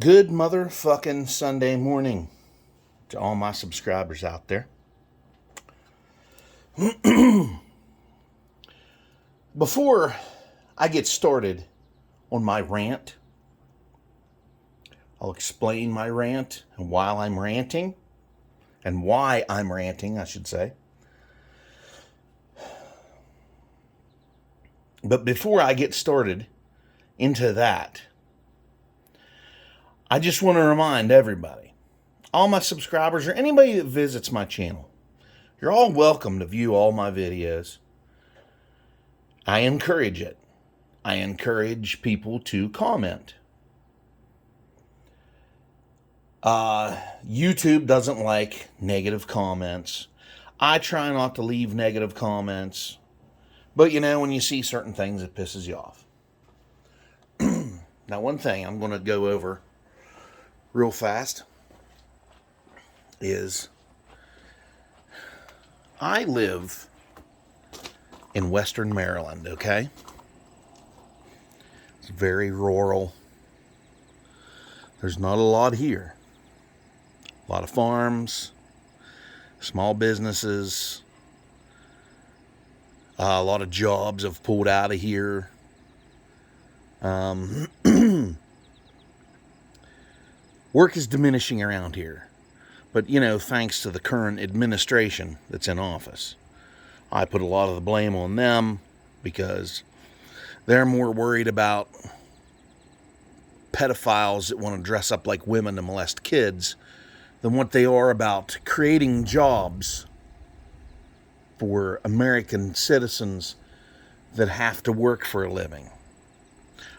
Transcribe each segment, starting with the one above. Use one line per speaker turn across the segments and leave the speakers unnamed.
Good motherfucking Sunday morning to all my subscribers out there. Before I get started on my rant, I'll explain my rant and why I'm ranting, I should say. But before I get started into that, I just want to remind everybody, all my subscribers or anybody that visits my channel, you're all welcome to view all my videos. I encourage it. I encourage people to comment. YouTube doesn't like negative comments. I try not to leave negative comments. But when you see certain things, it pisses you off. Now, one thing I'm going to go over real fast is I live in Western Maryland, okay? It's very rural. There's not a lot here. A lot of farms, small businesses, a lot of jobs have pulled out of here. Work is diminishing around here. But, thanks to the current administration that's in office, I put a lot of the blame on them because they're more worried about pedophiles that want to dress up like women to molest kids than what they are about creating jobs for American citizens that have to work for a living.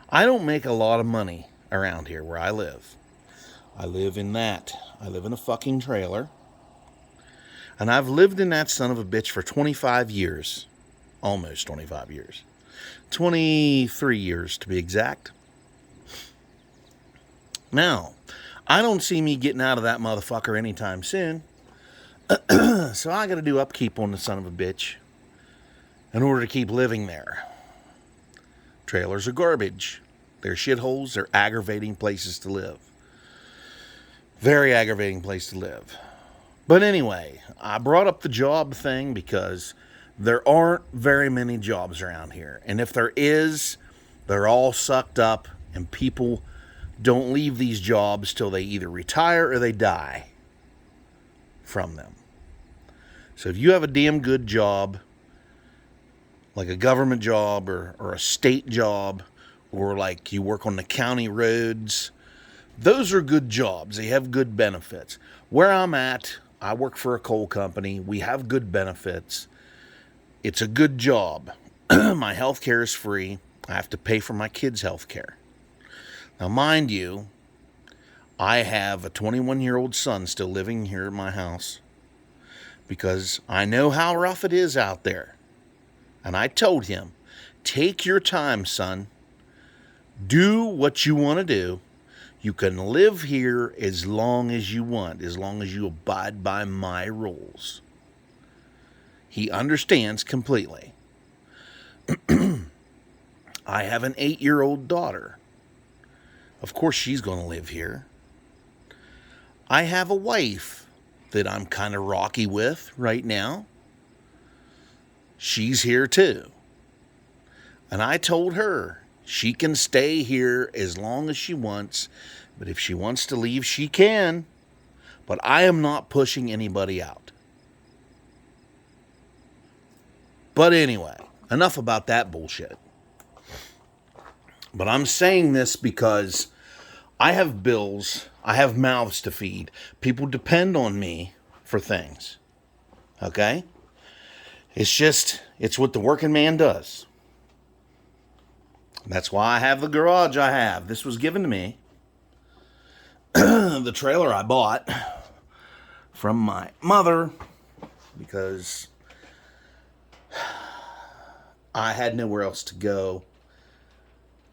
I don't make a lot of money around here where I live. I live in a fucking trailer. And I've lived in that son of a bitch for 25 years. Almost 25 years. 23 years to be exact. Now, I don't see me getting out of that motherfucker anytime soon. So I got to do upkeep on the son of a bitch in order to keep living there. Trailers are garbage. They're shitholes. They're aggravating places to live. Very aggravating place to live. But anyway, I brought up the job thing because there aren't very many jobs around here. And if there is, they're all sucked up and people don't leave these jobs till they either retire or they die from them. So if you have a damn good job, like a government job or a state job, or like you work on the county roads, those are good jobs. They have good benefits. Where I'm at, I work for a coal company. We have good benefits. It's a good job. My health care is free. I have to pay for my kids' health care. Now, mind you, I have a 21-year-old son still living here at my house because I know how rough it is out there. And I told him, take your time, son. Do what you want to do. You can live here as long as you want, as long as you abide by my rules. He understands completely. I have an 8-year-old daughter. Of course she's going to live here. I have a wife that I'm kind of rocky with right now. She's here too. And I told her she can stay here as long as she wants, but if she wants to leave, she can. But I am not pushing anybody out. But anyway, enough about that bullshit. But I'm saying this because I have bills, I have mouths to feed. People depend on me for things. Okay? It's what the working man does. That's why I have the garage I have. This was given to me. The trailer I bought from my mother because I had nowhere else to go.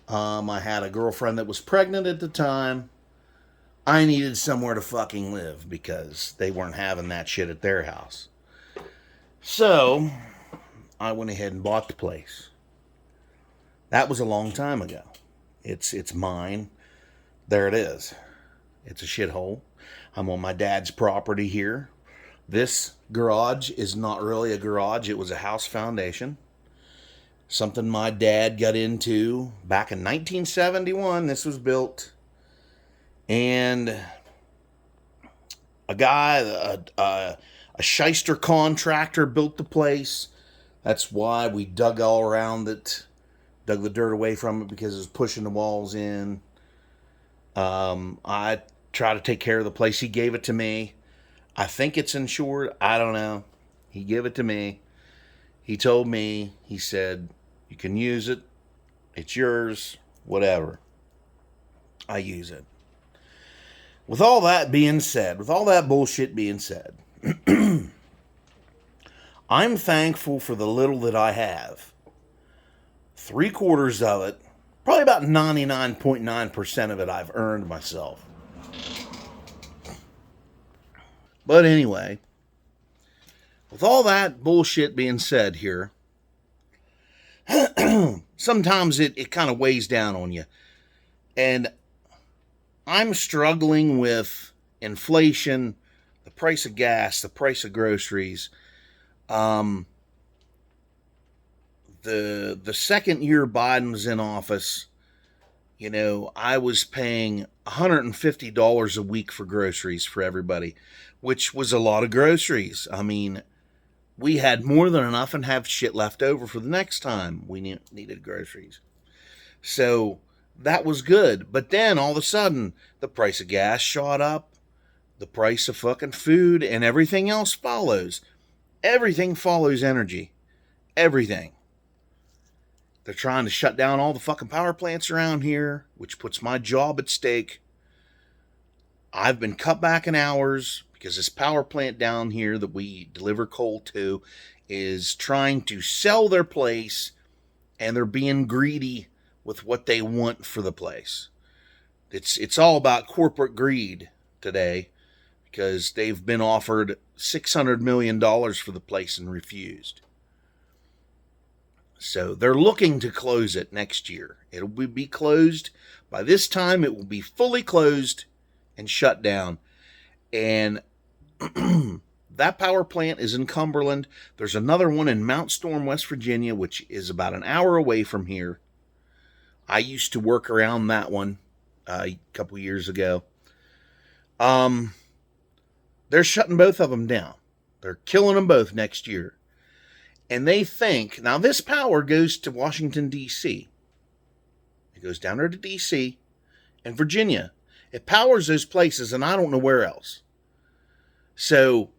I had a girlfriend that was pregnant at the time. I needed somewhere to fucking live because they weren't having that shit at their house. So, I went ahead and bought the place. That was a long time ago. It's mine. There it is. It's a shithole. I'm on my dad's property here. This garage is not really a garage. It was a house foundation. Something my dad got into back in 1971. This was built. And a guy, a shyster contractor built the place. That's why we dug all around it, dug the dirt away from it because it was pushing the walls in. I tried to take care of the place. He gave it to me. I think it's insured. I don't know. He gave it to me. He told me, he said, you can use it. It's yours. Whatever. I use it. With all that being said, with all that bullshit being said, I'm thankful for the little that I have. 3/4 of it, probably about 99.9% of it, I've earned myself. But anyway, with all that bullshit being said here, sometimes it kind of weighs down on you. And I'm struggling with inflation, the price of gas, the price of groceries. The second year Biden was in office, you know, I was paying $150 a week for groceries for everybody, which was a lot of groceries. I mean, we had more than enough and have shit left over for the next time we needed groceries. So that was good. But then all of a sudden, the price of gas shot up, the price of fucking food, and everything else follows. Everything follows energy. Everything. They're trying to shut down all the fucking power plants around here, which puts my job at stake. I've been cut back in hours because this power plant down here that we deliver coal to is trying to sell their place, and they're being greedy with what they want for the place. It's all about corporate greed today because they've been offered $600 million for the place and refused. So they're looking to close it next year. It'll be closed. By this time, it will be fully closed and shut down. And that power plant is in Cumberland. There's another one in Mount Storm, West Virginia, which is about an hour away from here. I used to work around that one a couple years ago. They're shutting both of them down. They're killing them both next year. And they think, now this power goes to Washington, D.C. It goes down there to D.C. and Virginia. It powers those places, and I don't know where else. So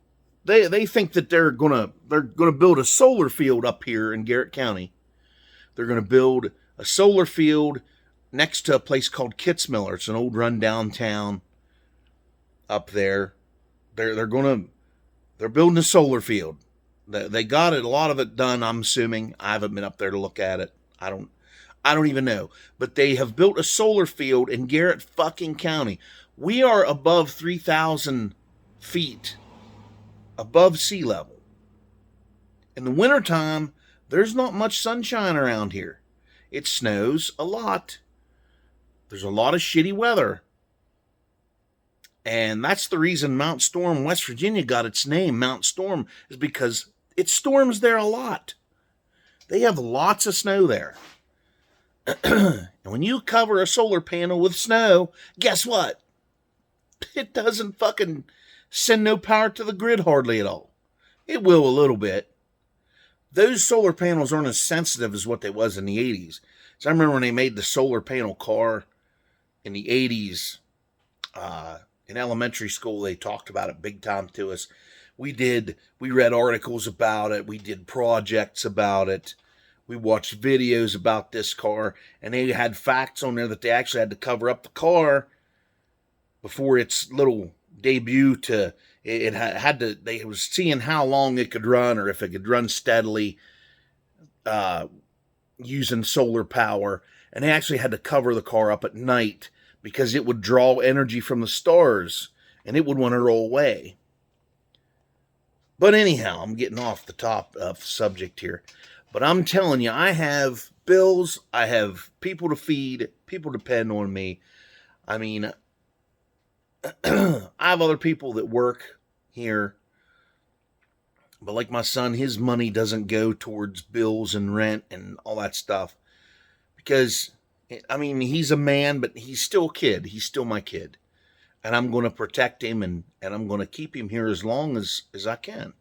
they think that they're gonna build a solar field up here in Garrett County. They're gonna build a solar field next to a place called Kitzmiller. It's an old rundown town up there. They're building a solar field. They got it, a lot of it done, I'm assuming. I haven't been up there to look at it. I don't even know. But they have built a solar field in Garrett fucking County. We are above 3,000 feet above sea level. In the wintertime, there's not much sunshine around here. It snows a lot. There's a lot of shitty weather. And that's the reason Mount Storm, West Virginia got its name, Mount Storm, is because it storms there a lot. They have lots of snow there. And when you cover a solar panel with snow, guess what? It doesn't fucking send no power to the grid hardly at all. It will a little bit. Those solar panels aren't as sensitive as what they was in the 80s. So I remember when they made the solar panel car in the 80s, in elementary school, they talked about it big time to us. We read articles about it. We did projects about it. We watched videos about this car, and they had facts on there that they actually had to cover up the car before its little debut to, it had to, they was seeing how long it could run or if it could run steadily using solar power. And they actually had to cover the car up at night because it would draw energy from the stars and it would want to roll away. But anyhow, I'm getting off the top of subject here. But I'm telling you, I have bills, I have people to feed, people depend on me. I mean, I have other people that work here, but like my son, his money doesn't go towards bills and rent and all that stuff because, I mean, he's a man, but he's still a kid. He's still my kid. And I'm going to protect him and I'm going to keep him here as long as I can.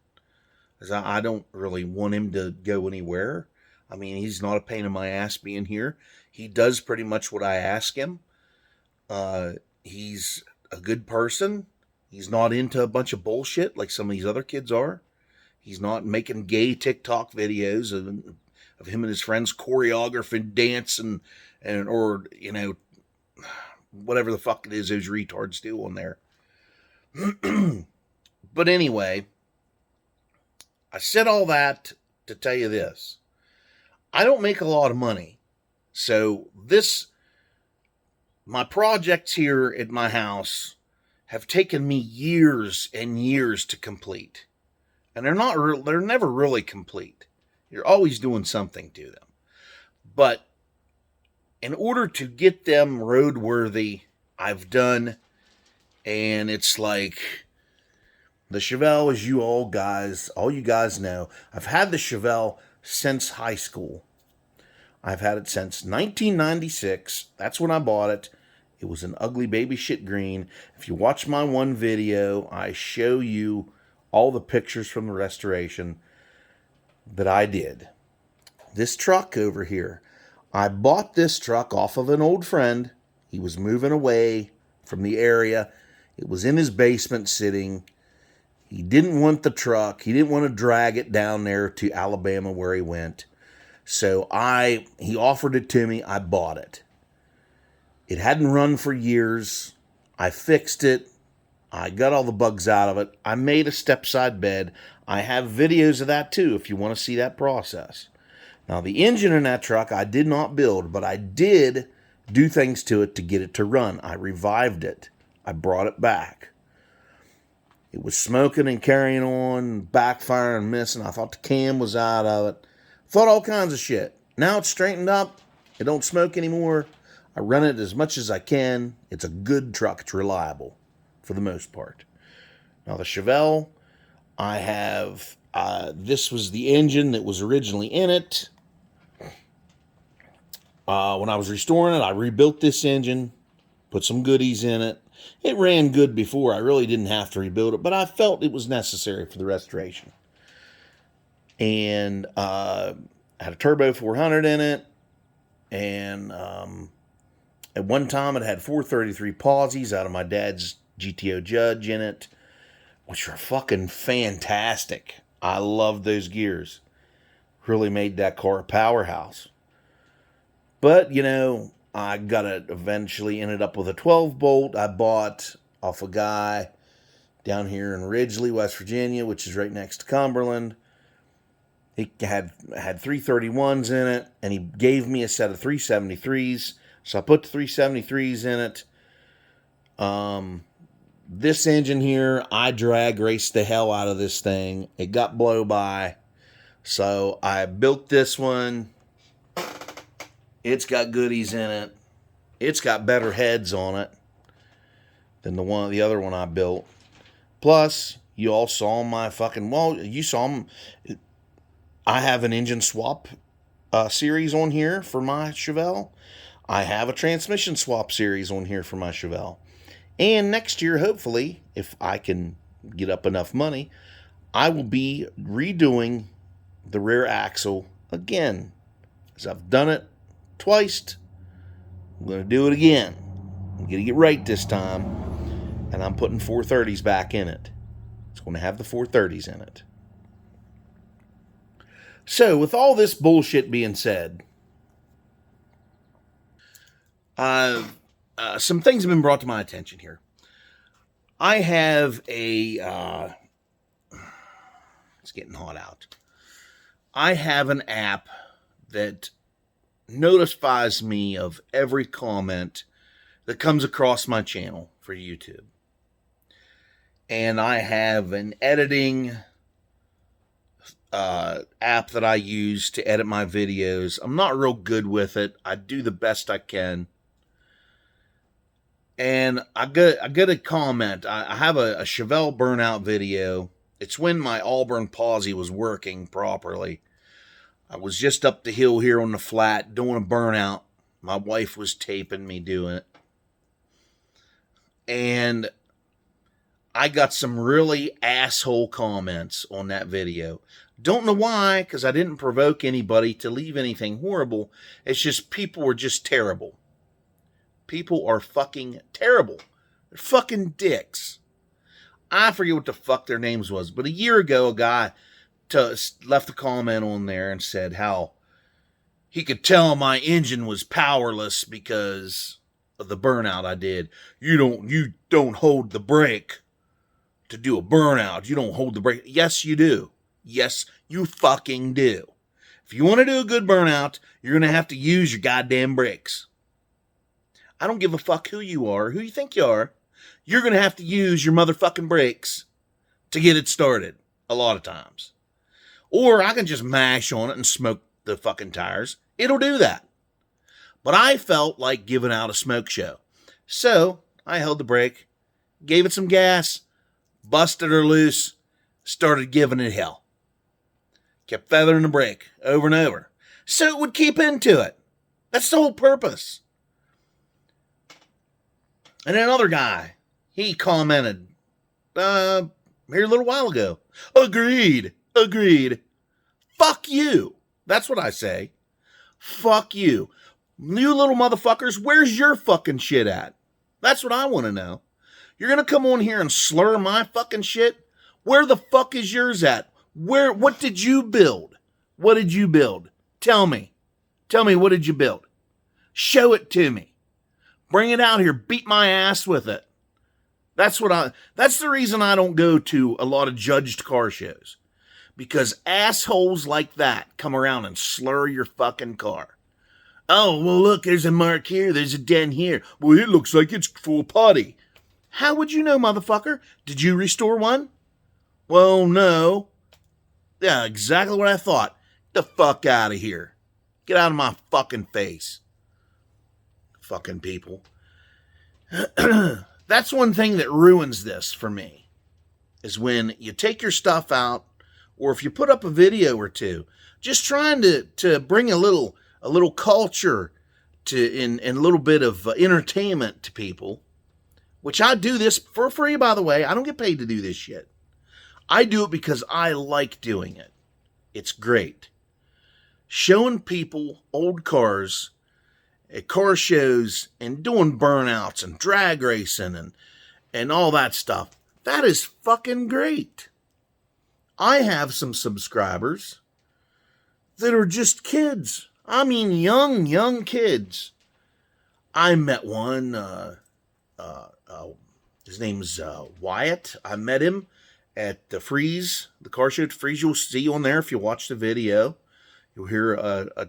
As I don't really want him to go anywhere. I mean, he's not a pain in my ass being here. He does pretty much what I ask him. He's a good person. He's not into a bunch of bullshit like some of these other kids are. He's not making gay TikTok videos of him and his friends choreographing dance and or, you know, whatever the fuck it is those retards do on there. But anyway, I said all that to tell you this. I don't make a lot of money. So my projects here at my house have taken me years and years to complete. And they're never really complete. You're always doing something to them. But in order to get them roadworthy, I've done, and it's like the Chevelle, as all you guys know, I've had the Chevelle since high school. I've had it since 1996. That's when I bought it. It was an ugly baby shit green. If you watch my one video, I show you all the pictures from the restoration that I did. This truck over here, I bought this truck off of an old friend. He was moving away from the area. It was in his basement sitting. He didn't want the truck. He didn't want to drag it down there to Alabama where he went. So he offered it to me. I bought it. It hadn't run for years. I fixed it. I got all the bugs out of it. I made a step-side bed. I have videos of that too if you want to see that process. Now, the engine in that truck I did not build, but I did do things to it to get it to run. I revived it. I brought it back. It was smoking and carrying on, backfiring and missing. I thought the cam was out of it. Thought all kinds of shit. Now it's straightened up. It don't smoke anymore. I run it as much as I can. It's a good truck. It's reliable for the most part. Now the Chevelle, I have, this was the engine that was originally in it. When I was restoring it, I rebuilt this engine, put some goodies in it. It ran good before. I really didn't have to rebuild it, but I felt it was necessary for the restoration. And I had a turbo 400 in it. And at one time it had 433 Pausies out of my dad's GTO Judge in it, which are fucking fantastic. I love those gears. Really made that car a powerhouse. But, you know, I got it eventually ended up with a 12 bolt I bought off a guy down here in Ridgely, West Virginia, which is right next to Cumberland. He had 331s in it, and he gave me a set of 373s. So I put the 373s in it. This engine here, I drag raced the hell out of this thing. It got blow by. So I built this one. It's got goodies in it. It's got better heads on it than the other one I built. Plus, you all saw my fucking, well, you saw them. I have an engine swap series on here for my Chevelle. I have a transmission swap series on here for my Chevelle. And next year, hopefully, if I can get up enough money, I will be redoing the rear axle again. As I've done it twice, I'm going to do it again. I'm going to get right this time. And I'm putting 430s back in it. It's going to have the 430s in it. So, with all this bullshit being said, some things have been brought to my attention here. I have it's getting hot out. I have an app that notifies me of every comment that comes across my channel for YouTube. And I have an editing app that I use to edit my videos. I'm not real good with it. I do the best I can. And I get a comment. I have a Chevelle burnout video. It's when my Auburn posi was working properly. I was just up the hill here on the flat doing a burnout. My wife was taping me doing it. And I got some really asshole comments on that video. Don't know why, because I didn't provoke anybody to leave anything horrible. It's just people were just terrible. People are fucking terrible. They're fucking dicks. I forget what the fuck their names was, but a year ago, a guy left a comment on there and said how he could tell my engine was powerless because of the burnout I did. You don't hold the brake to do a burnout. You don't hold the brake. Yes, you do. Yes, you fucking do. If you want to do a good burnout, you're going to have to use your goddamn brakes. I don't give a fuck who you are, who you think you are. You're going to have to use your motherfucking brakes to get it started a lot of times. Or I can just mash on it and smoke the fucking tires. It'll do that. But I felt like giving out a smoke show. So I held the brake, gave it some gas, busted her loose, started giving it hell. Kept feathering the brake over and over. So it would keep into it. That's the whole purpose. And another guy, he commented here a little while ago. Agreed. Fuck you. That's what I say. Fuck you. You little motherfuckers, where's your fucking shit at? That's what I want to know. You're going to come on here and slur my fucking shit? Where the fuck is yours at? What did you build? What did you build? Tell me. Tell me, what did you build? Show it to me. Bring it out here. Beat my ass with it. That's the reason I don't go to a lot of judged car shows. Because assholes like that come around and slur your fucking car. Oh, well, look, there's a mark here. There's a dent here. Well, it looks like it's full putty. How would you know, motherfucker? Did you restore one? Well, no. Yeah, exactly what I thought. Get the fuck out of here. Get out of my fucking face. Fucking people. That's one thing that ruins this for me. Is when you take your stuff out, or if you put up a video or two, just trying to bring a little culture and a little bit of entertainment to people, which I do this for free, by the way. I don't get paid to do this shit. I do it because I like doing it. It's great. Showing people old cars at car shows and doing burnouts and drag racing and all that stuff. That is fucking great. I have some subscribers that are just kids. I mean, young kids. I met one, his name's Wyatt. I met him at the Freeze, the car show at Freeze. You'll see on there if you watch the video. You'll hear a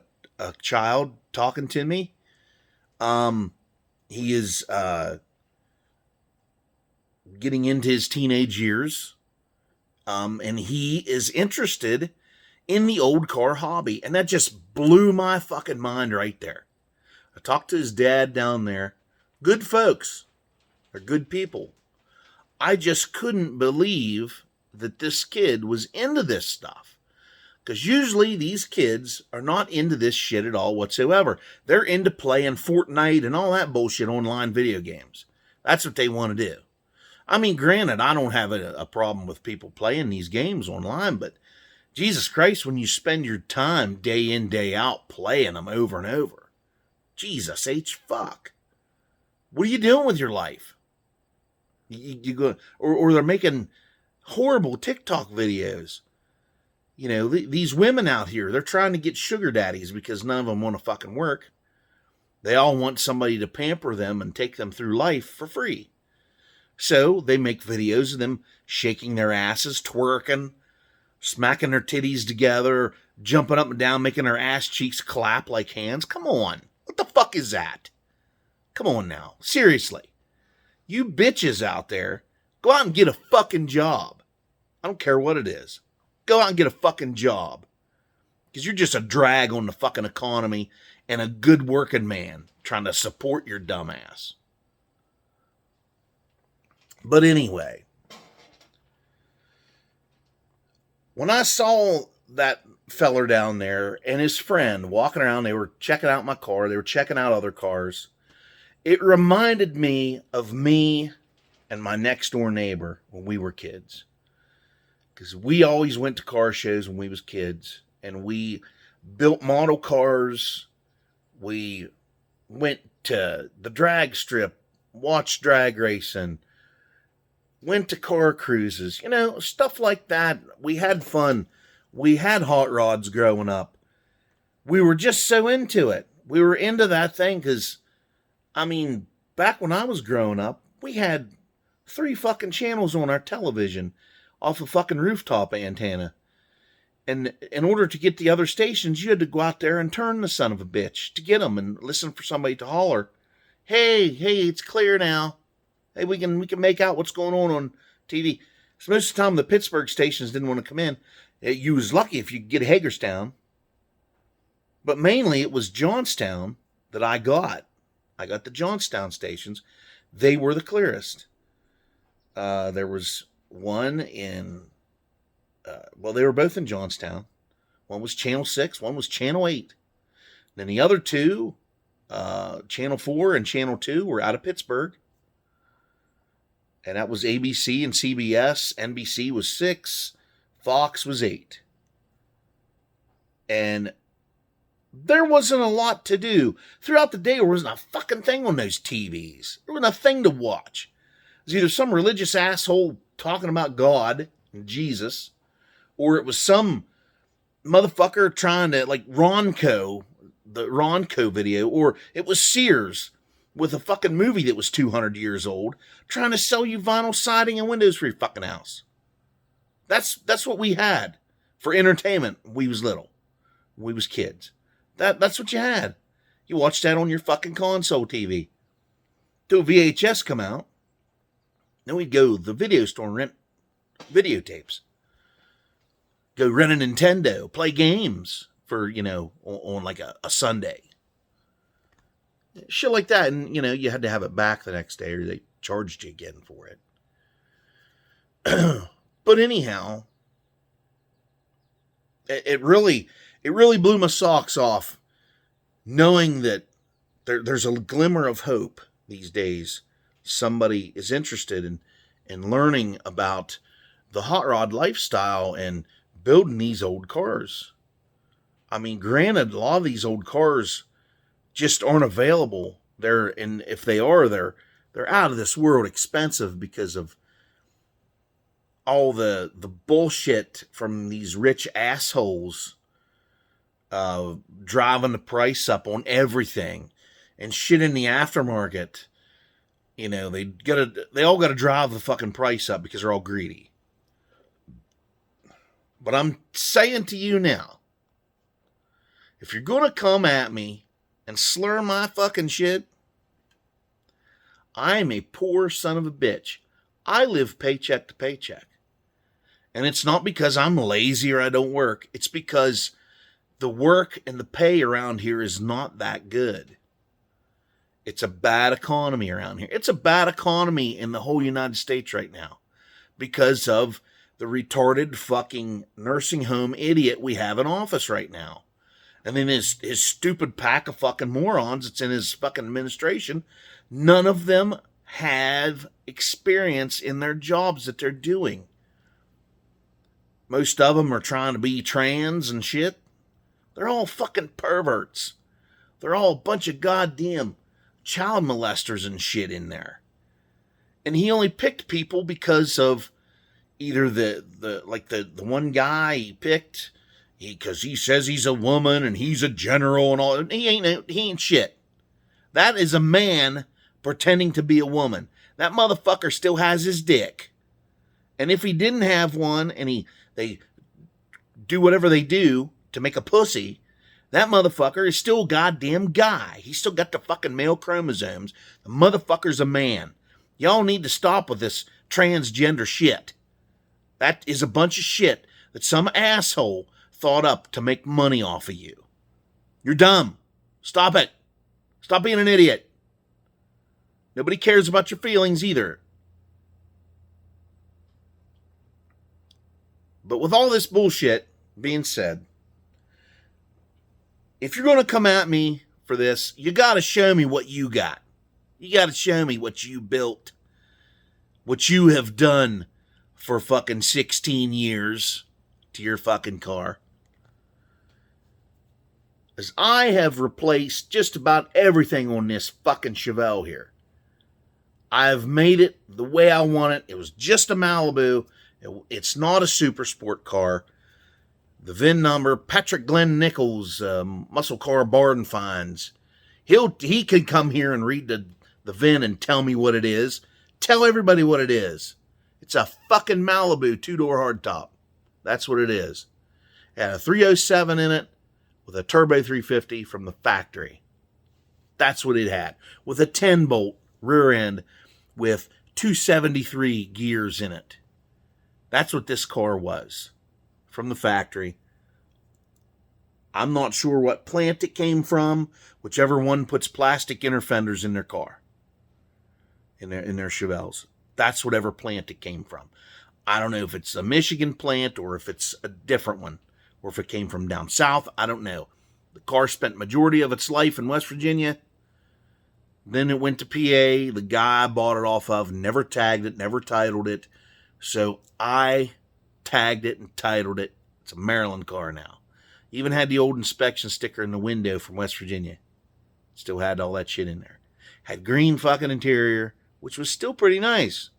child talking to me. He is getting into his teenage years, and he is interested in the old car hobby, and that just blew my fucking mind right there. I talked to his dad down there. Good folks. They're good people. I just couldn't believe that this kid was into this stuff. Because usually these kids are not into this shit at all whatsoever. They're into playing Fortnite and all that bullshit online video games. That's what they want to do. I mean, granted, I don't have a problem with people playing these games online, but Jesus Christ, when you spend your time day in, day out playing them over and over. Jesus H fuck. What are you doing with your life? You go, or they're making horrible TikTok videos. You know, these women out here, they're trying to get sugar daddies because none of them want to fucking work. They all want somebody to pamper them and take them through life for free. So they make videos of them shaking their asses, twerking, smacking their titties together, jumping up and down, making their ass cheeks clap like hands. Come on. What the fuck is that? Come on now. Seriously. You bitches out there, go out and get a fucking job. I don't care what it is. Go out and get a fucking job. Because you're just a drag on the fucking economy and a good working man trying to support your dumb ass. But anyway, when I saw that feller down there and his friend walking around, they were checking out my car, they were checking out other cars. It reminded me of me and my next door neighbor when we were kids. Because we always went to car shows when we was kids. And we built model cars. We went to the drag strip, watched drag racing, went to car cruises, stuff like that. We had fun. We had hot rods growing up. We were just so into it. We were into that thing because, back when I was growing up, we had 3 fucking channels on our television off a fucking rooftop antenna. And in order to get the other stations, you had to go out there and turn the son of a bitch to get them and listen for somebody to holler, hey, it's clear now. Hey, we can make out what's going on TV. So most of the time, the Pittsburgh stations didn't want to come in. You was lucky if you could get Hagerstown. But mainly, it was Johnstown that I got. I got the Johnstown stations. They were the clearest. There was one in... they were both in Johnstown. One was Channel 6, one was Channel 8. Then the other two, Channel 4 and Channel 2, were out of Pittsburgh. And that was ABC and CBS. NBC was 6. Fox was 8. And there wasn't a lot to do. Throughout the day, there wasn't a fucking thing on those TVs. There wasn't a thing to watch. It was either some religious asshole talking about God and Jesus, or it was some motherfucker trying to, like the Ronco video, or it was Sears with a fucking movie that was 200 years old trying to sell you vinyl siding and windows for your fucking house. That's what we had for entertainment when we was little. When we was kids. That's what you had. You watched that on your fucking console TV. Till VHS come out. Then we'd go to the video store and rent videotapes. Go rent a Nintendo, play games for, on like a Sunday. Shit like that. And, you had to have it back the next day or they charged you again for it. But anyhow, it really blew my socks off knowing that there's a glimmer of hope these days. Somebody is interested in learning about the hot rod lifestyle and building these old cars. Granted, a lot of these old cars just aren't available. If they are, they're out of this world expensive because of all the bullshit from these rich assholes driving the price up on everything and shit in the aftermarket. They all gotta drive the fucking price up because they're all greedy. But I'm saying to you now, if you're gonna come at me and slur my fucking shit, I'm a poor son of a bitch. I live paycheck to paycheck. And it's not because I'm lazy or I don't work. It's because the work and the pay around here is not that good. It's a bad economy around here. It's a bad economy in the whole United States right now because of the retarded fucking nursing home idiot we have in office right now. And then his stupid pack of fucking morons that's in his fucking administration, none of them have experience in their jobs that they're doing. Most of them are trying to be trans and shit. They're all fucking perverts. They're all a bunch of goddamn child molesters and shit in there. And he only picked people because of either the one guy he picked, because he says he's a woman and he's a general and all. He ain't shit. That is a man pretending to be a woman. That motherfucker still has his dick. And if he didn't have one and they do whatever they do to make a pussy, that motherfucker is still a goddamn guy. He's still got the fucking male chromosomes. The motherfucker's a man. Y'all need to stop with this transgender shit. That is a bunch of shit that some asshole thought up to make money off of you. You're dumb. Stop it. Stop being an idiot. Nobody cares about your feelings either. But with all this bullshit being said, if you're going to come at me for this, you got to show me what you got. You got to show me what you built, what you have done for fucking 16 years to your fucking car. As I have replaced just about everything on this fucking Chevelle here. I've made it the way I want it. It was just a Malibu. It's not a super sport car. The VIN number, Patrick Glenn Nichols, Muscle Car Barn Finds. He can come here and read the VIN and tell me what it is. Tell everybody what it is. It's a fucking Malibu 2-door hardtop. That's what it is. It had a 307 in it with a turbo 350 from the factory. That's what it had. With a 10-bolt rear end with 273 gears in it. That's what this car was from the factory. I'm not sure what plant it came from, whichever one puts plastic inner fenders in their car, in their Chevelles. That's whatever plant it came from. I don't know if it's a Michigan plant or if it's a different one, or if it came from down south. I don't know. The car spent majority of its life in West Virginia. Then it went to PA. The guy I bought it off of never tagged it, never titled it. So I tagged it and titled it. It's a Maryland car now. Even had the old inspection sticker in the window from West Virginia. Still had all that shit in there. Had green fucking interior, which was still pretty nice.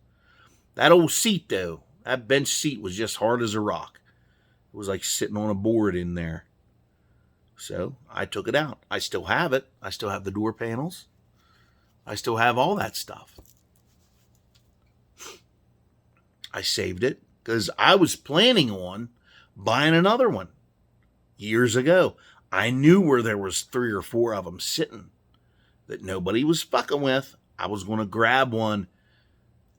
That old seat, though, that bench seat was just hard as a rock. It was like sitting on a board in there. So I took it out. I still have it. I still have the door panels. I still have all that stuff. I saved it because I was planning on buying another one years ago. I knew where there was 3 or 4 of them sitting that nobody was fucking with. I was going to grab one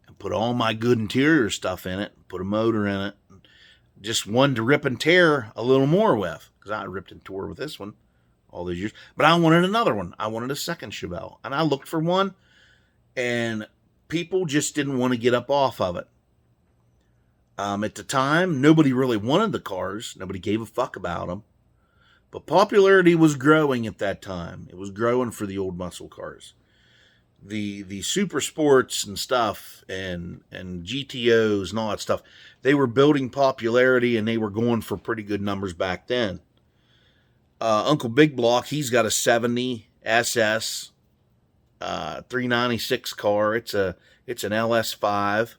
and put all my good interior stuff in it, put a motor in it, just one to rip and tear a little more with, because I ripped and tore with this one all those years. But I wanted another one. I wanted a second Chevelle. And I looked for one, and people just didn't want to get up off of it. At the time, nobody really wanted the cars. Nobody gave a fuck about them. But popularity was growing at that time. It was growing for the old muscle cars. The super sports and stuff and GTOs and all that stuff, they were building popularity, and they were going for pretty good numbers back then. Uncle Big Block, he's got a 70 SS 396 car. It's an LS5.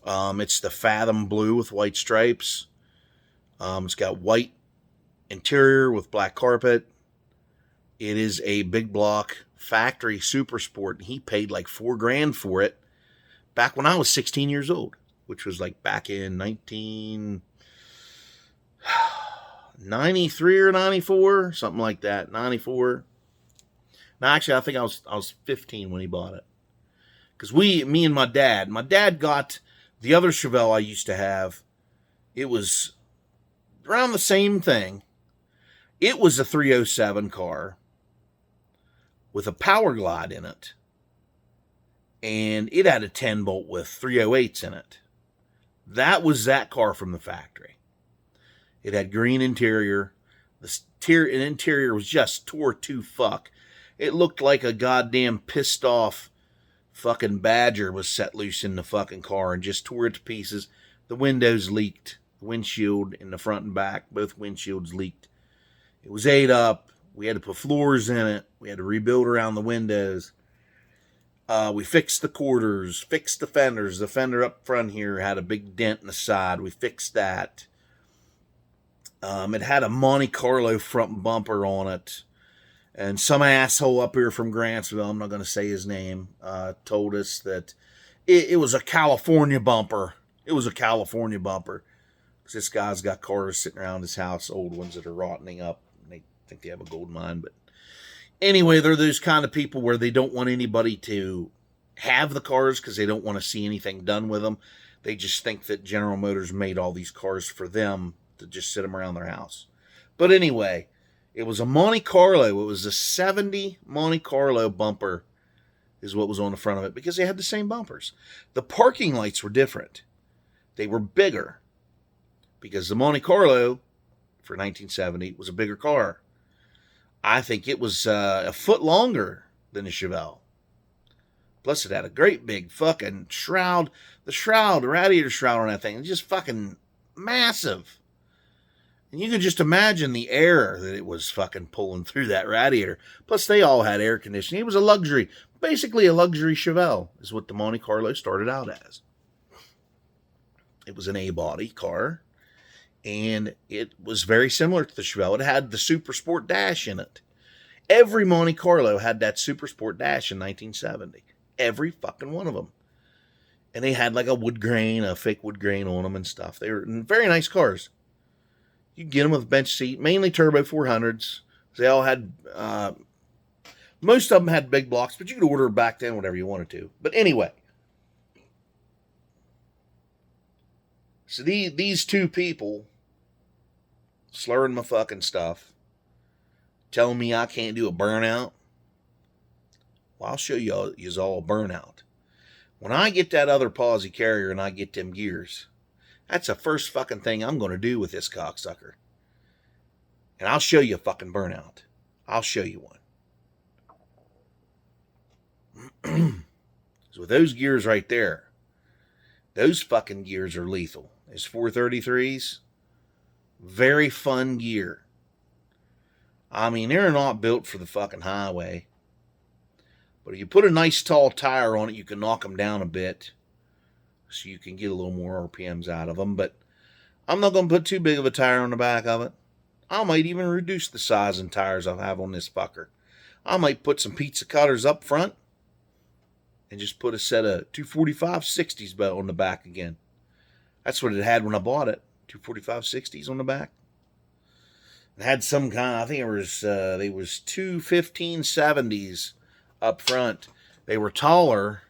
It's the Fathom blue with white stripes. It's got white interior with black carpet. It is a Big Block factory super sport. He paid like $4,000 for it back when I was 16 years old, which was like back in 1993 or 94, something like that. 94. No, actually, I think I was 15 when he bought it. Because me and my dad got the other Chevelle I used to have. It was around the same thing. It was a 307 car with a Power Glide in it. And it had a 10-bolt with 308s in it. That was that car from the factory. It had green interior. The interior was just tore to fuck. It looked like a goddamn pissed off fucking badger was set loose in the fucking car and just tore it to pieces. The windows leaked. The windshield in the front and back, both windshields leaked. It was ate up. We had to put floors in it. We had to rebuild around the windows. We fixed the quarters, fixed the fenders. The fender up front here had a big dent in the side. We fixed that. It had a Monte Carlo front bumper on it. And some asshole up here from Grantsville, I'm not going to say his name, told us that it was a California bumper. It was a California bumper. Because this guy's got cars sitting around his house, old ones that are rotting up. And they think they have a gold mine. But anyway, they're those kind of people where they don't want anybody to have the cars because they don't want to see anything done with them. They just think that General Motors made all these cars for them to just sit them around their house. But anyway, it was a Monte Carlo. It was a 70 Monte Carlo bumper is what was on the front of it because they had the same bumpers. The parking lights were different. They were bigger. because the Monte Carlo for 1970 was a bigger car. I think it was a foot longer than the Chevelle. Plus, it had a great big fucking shroud. The radiator shroud on that thing, it's just fucking massive. And you can just imagine the air that it was fucking pulling through that radiator. Plus, they all had air conditioning. It was a luxury. Basically, a luxury Chevelle is what the Monte Carlo started out as. It was an A-body car. And it was very similar to the Chevelle. It had the Super Sport dash in it. Every Monte Carlo had that Super Sport dash in 1970. Every fucking one of them. And they had like a fake wood grain on them and stuff. They were very nice cars. You could get them with a bench seat, mainly turbo 400s. They all had, most of them had big blocks, but you could order back then whatever you wanted to. But anyway. So these two people slurring my fucking stuff, telling me I can't do a burnout. Well, I'll show you all a burnout. When I get that other Posse carrier and I get them gears, that's the first fucking thing I'm going to do with this cocksucker. And I'll show you a fucking burnout. I'll show you one. So with those gears right there, those fucking gears are lethal. Those 433s, very fun gear. I mean, they're not built for the fucking highway. But if you put a nice tall tire on it, you can knock them down a bit. So you can get a little more RPMs out of them. But I'm not going to put too big of a tire on the back of it. I might even reduce the size and tires I have on this fucker. I might put some pizza cutters up front. And just put a set of 245 60s on the back again. That's what it had when I bought it. 245 60s on the back. It had some kind, I think it was, they was 215 70s up front. They were taller,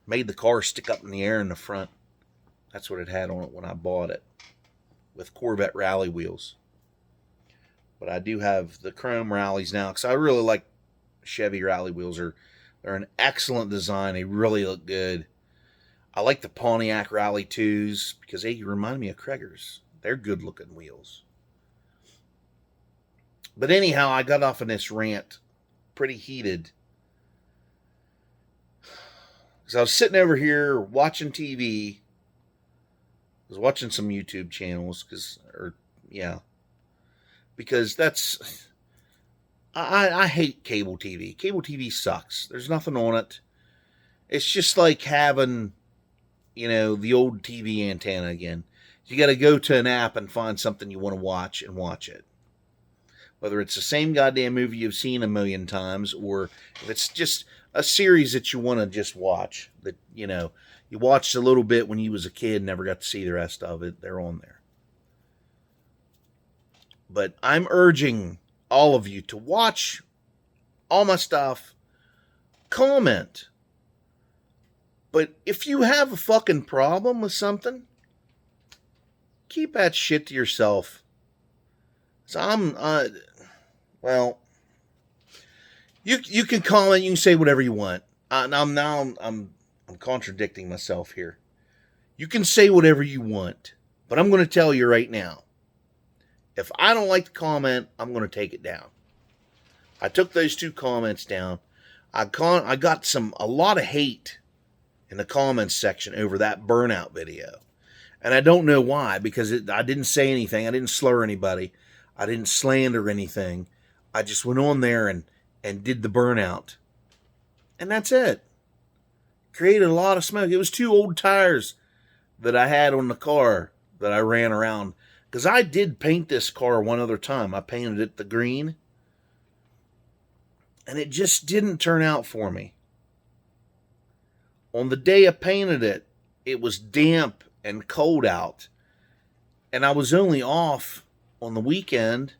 made the car stick up in the air in the front. That's what it had on it when I bought it, with Corvette rally wheels. But I do have the chrome rallies now, because I really like Chevy rally wheels. They're an excellent design. They really look good. I like the Pontiac Rally 2s, because they remind me of Craigers. They're good looking wheels. But anyhow, I got off on this rant pretty heated. Because I was sitting over here watching TV. I was watching some YouTube channels. Because that's... I hate cable TV. Cable TV sucks. There's nothing on it. It's just like having, the old TV antenna again. You got to go to an app and find something you want to watch and watch it. Whether it's the same goddamn movie you've seen a million times, or if it's just a series that you want to just watch, that, you watched a little bit when you was a kid and never got to see the rest of it, they're on there. But I'm urging all of you to watch all my stuff, comment. But if you have a fucking problem with something, keep that shit to yourself. So you can comment, you can say whatever you want. I'm contradicting myself here. You can say whatever you want, but I'm going to tell you right now. If I don't like the comment, I'm going to take it down. I took those 2 comments down. I got a lot of hate in the comments section over that burnout video. And I don't know why, because I didn't say anything. I didn't slur anybody. I didn't slander anything. I just went on there and did the burnout. And that's it. Created a lot of smoke. It was 2 old tires that I had on the car that I ran around. Because I did paint this car one other time. I painted it the green. And it just didn't turn out for me. On the day I painted it, it was damp and cold out. And I was only off on the weekend.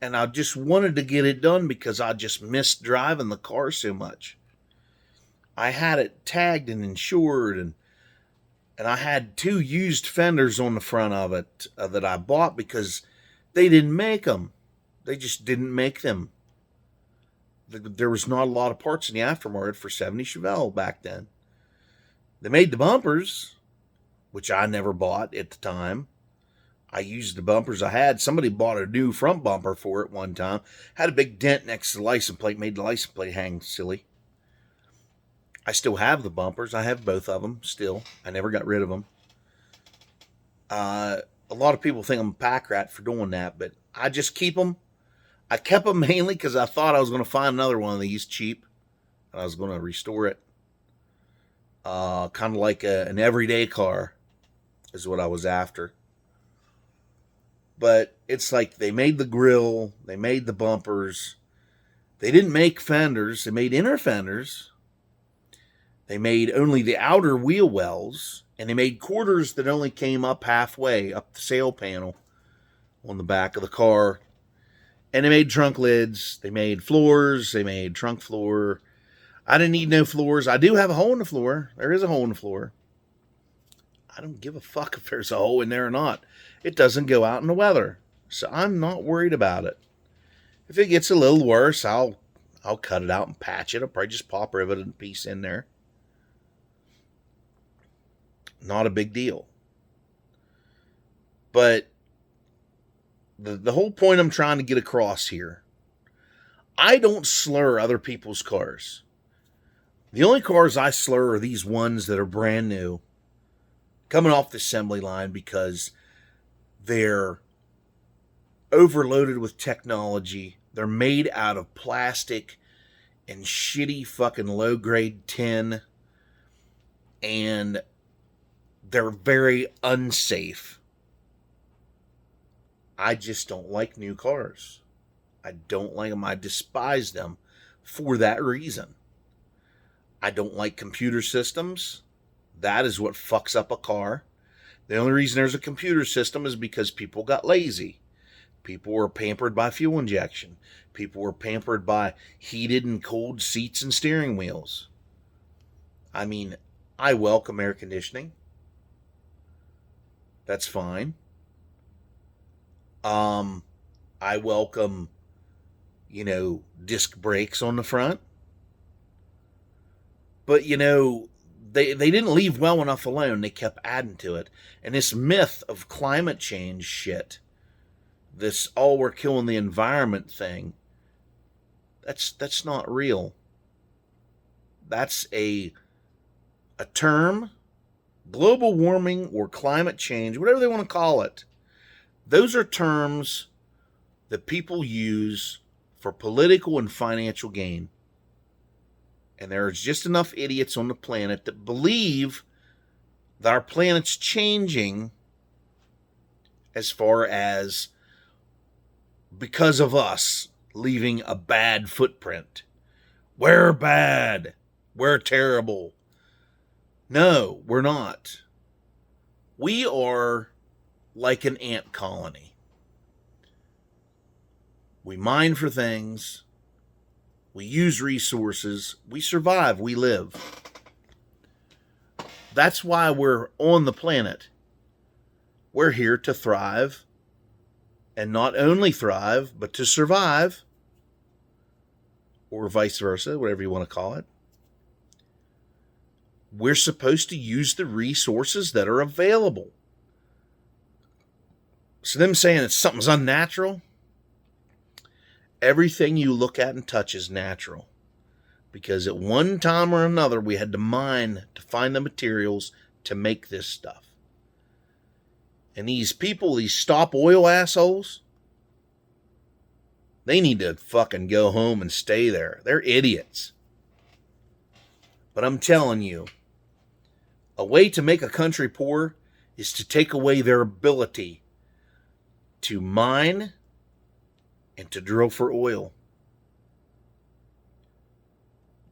And I just wanted to get it done because I just missed driving the car so much. I had it tagged and insured, and I had 2 used fenders on the front of it that I bought because they didn't make them. They just didn't make them. There was not a lot of parts in the aftermarket for 70 Chevelle back then. They made the bumpers, which I never bought at the time. I used the bumpers I had. Somebody bought a new front bumper for it one time. Had a big dent next to the license plate, made the license plate hang silly. I still have the bumpers. I have both of them still. I never got rid of them. A lot of people think I'm a pack rat for doing that, but I just keep them. I kept them mainly because I thought I was going to find another one of these cheap, and I was going to restore it. Kind of like an everyday car is what I was after. But it's like they made the grill, they made the bumpers. They didn't make fenders. They made inner fenders. They made only the outer wheel wells, and they made quarters that only came up halfway, up the sail panel on the back of the car. And they made trunk lids. They made floors. They made trunk floor. I didn't need no floors. I do have a hole in the floor. There is a hole in the floor. I don't give a fuck if there's a hole in there or not. It doesn't go out in the weather. So I'm not worried about it. If it gets a little worse, I'll cut it out and patch it. I'll probably just pop rivet and piece in there. Not a big deal. But the whole point I'm trying to get across here, I don't slur other people's cars. The only cars I slur are these ones that are brand new, coming off the assembly line, because they're overloaded with technology. They're made out of plastic and shitty fucking low-grade tin, and they're very unsafe. I just don't like new cars. I don't like them. I despise them for that reason. I don't like computer systems. That is what fucks up a car. The only reason there's a computer system is because people got lazy. People were pampered by fuel injection. People were pampered by heated and cold seats and steering wheels. I mean, I welcome air conditioning. That's fine. I welcome, disc brakes on the front. But, they didn't leave well enough alone. They kept adding to it. And this myth of climate change shit, this we're killing the environment thing, that's not real. That's a term, global warming or climate change, whatever they want to call it. Those are terms that people use for political and financial gain. And there's just enough idiots on the planet that believe that our planet's changing as far as because of us leaving a bad footprint. We're bad. We're terrible. No, we're not. We are like an ant colony. We mine for things. We use resources. We survive. We live. That's why we're on the planet. We're here to thrive. And not only thrive, but to survive. Or vice versa, whatever you want to call it. We're supposed to use the resources that are available. So them saying that something's unnatural, everything you look at and touch is natural. Because at one time or another, we had to mine to find the materials to make this stuff. And these people, these stop oil assholes, they need to fucking go home and stay there. They're idiots. But I'm telling you, a way to make a country poor is to take away their ability to mine and to drill for oil.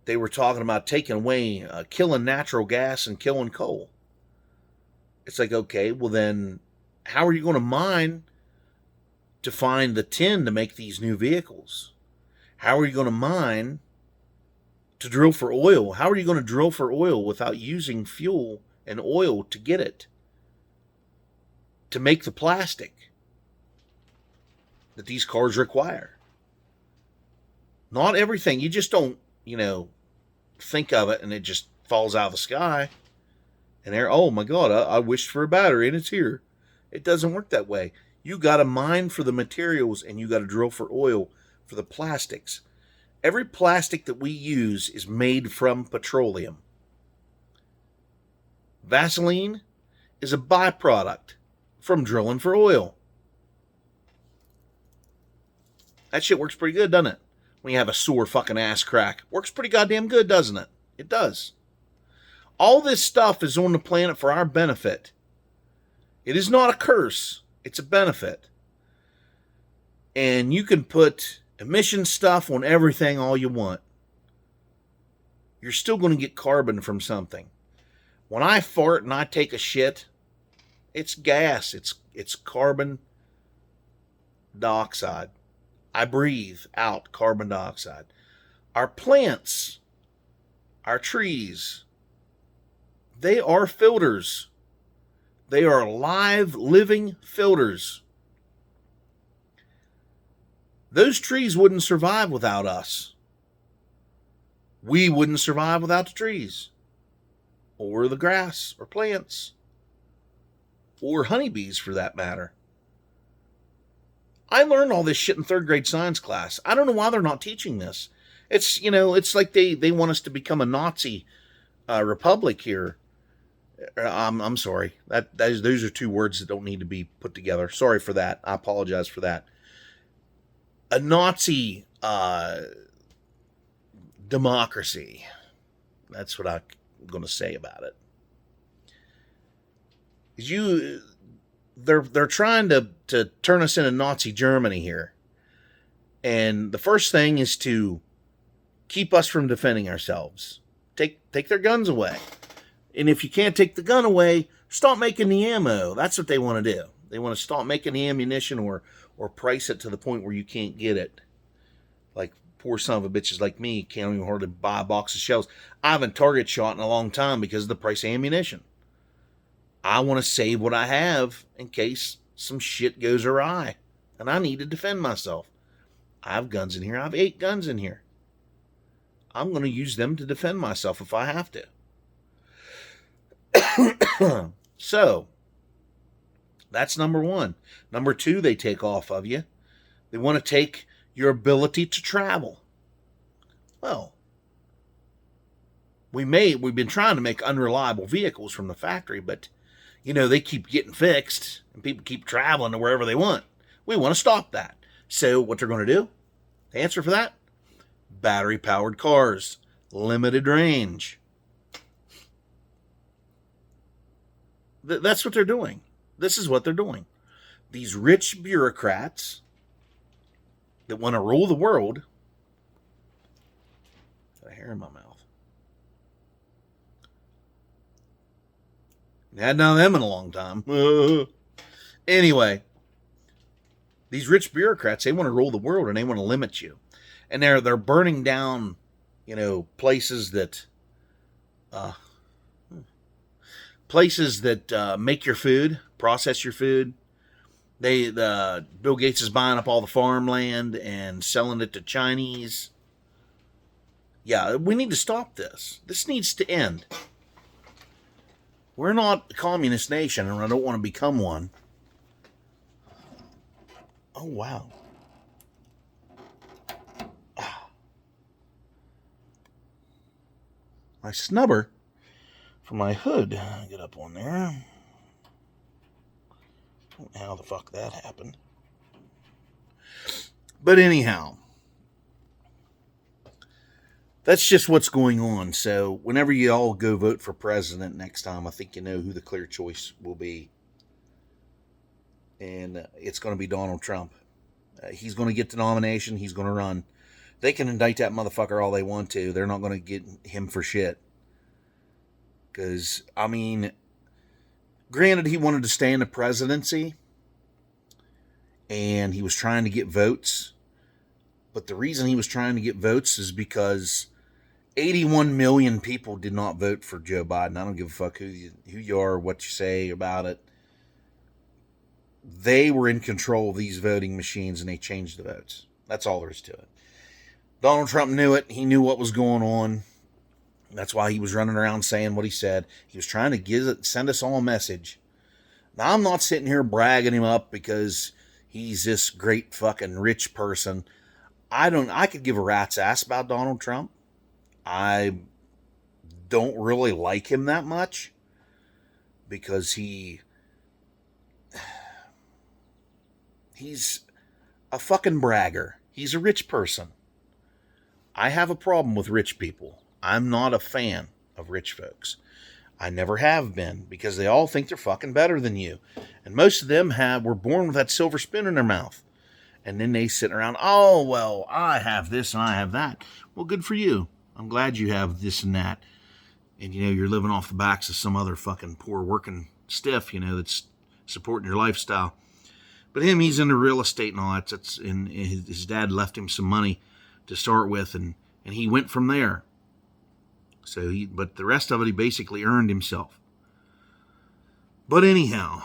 They were talking about taking away, killing natural gas and killing coal. It's like, okay, well then, how are you going to mine to find the tin to make these new vehicles? How are you going to mine to drill for oil? How are you going to drill for oil without using fuel and oil to get it? To make the plastic that these cars require. Not everything. You just don't, think of it and it just falls out of the sky. And there, oh my God, I wished for a battery and it's here. It doesn't work that way. You got to mine for the materials and you got to drill for oil for the plastics. Every plastic that we use is made from petroleum. Vaseline is a byproduct from drilling for oil. That shit works pretty good, doesn't it? When you have a sore fucking ass crack. Works pretty goddamn good, doesn't it? It does. All this stuff is on the planet for our benefit. It is not a curse. It's a benefit. And you can put emission stuff on everything all you want. You're still going to get carbon from something. When I fart and I take a shit, it's gas. It's carbon dioxide. I breathe out carbon dioxide. Our plants, our trees, they are filters. They are live, living filters. Those trees wouldn't survive without us. We wouldn't survive without the trees, or the grass, or plants, or honeybees for that matter. I learned all this shit in third grade science class. I don't know why they're not teaching this. It's, it's like they want us to become a Nazi republic here. I'm sorry. Those are two words that don't need to be put together. Sorry for that. I apologize for that. A Nazi democracy. That's what I'm going to say about it. They're trying to turn us into Nazi Germany here. And the first thing is to keep us from defending ourselves. Take their guns away. And if you can't take the gun away, stop making the ammo. That's what they want to do. They want to stop making the ammunition or price it to the point where you can't get it. Like poor son of a bitches like me can't even hardly buy a box of shells. I haven't target shot in a long time because of the price of ammunition. I want to save what I have in case some shit goes awry. And I need to defend myself. I have guns in here. I have 8 guns in here. I'm going to use them to defend myself if I have to. So, that's number 1. Number 2, they take off of you. They want to take your ability to travel. Well, we've been trying to make unreliable vehicles from the factory, but, they keep getting fixed, and people keep traveling to wherever they want. We want to stop that. So, what they're going to do? The answer for that? Battery-powered cars. Limited range. That's what they're doing. This is what they're doing. These rich bureaucrats that want to rule the world. Got a hair in my mouth. I hadn't done them in a long time. Anyway, these rich bureaucrats, they want to rule the world and they want to limit you. And they're burning down, places that make your food, process your food. Bill Gates is buying up all the farmland and selling it to Chinese. Yeah, we need to stop this. This needs to end. We're not a communist nation, and I don't want to become one. Oh, wow. My snubber for my hood. Get up on there. Don't know how the fuck that happened. But anyhow, that's just what's going on. So whenever you all go vote for president next time, I think you know who the clear choice will be. And it's going to be Donald Trump. He's going to get the nomination. He's going to run. They can indict that motherfucker all they want to. They're not going to get him for shit. Because, granted, he wanted to stay in the presidency. And he was trying to get votes. But the reason he was trying to get votes is because 81 million people did not vote for Joe Biden. I don't give a fuck who you are, what you say about it. They were in control of these voting machines and they changed the votes. That's all there is to it. Donald Trump knew it. He knew what was going on. That's why he was running around saying what he said. He was trying to send us all a message Now, I'm not sitting here bragging him up because he's this great fucking rich person. I could give a rat's ass about Donald Trump. I don't really like him that much because he's a fucking bragger. He's a rich person. I have a problem with rich people. I'm not a fan of rich folks. I never have been because they all think they're fucking better than you. And most of them were born with that silver spoon in their mouth. And then they sit around, oh, well, I have this and I have that. Well, good for you. I'm glad you have this and that. And, you're living off the backs of some other fucking poor working stiff, that's supporting your lifestyle. But he's into real estate and all that. And his dad left him some money to start with, and he went from there. But the rest of it, he basically earned himself. But anyhow,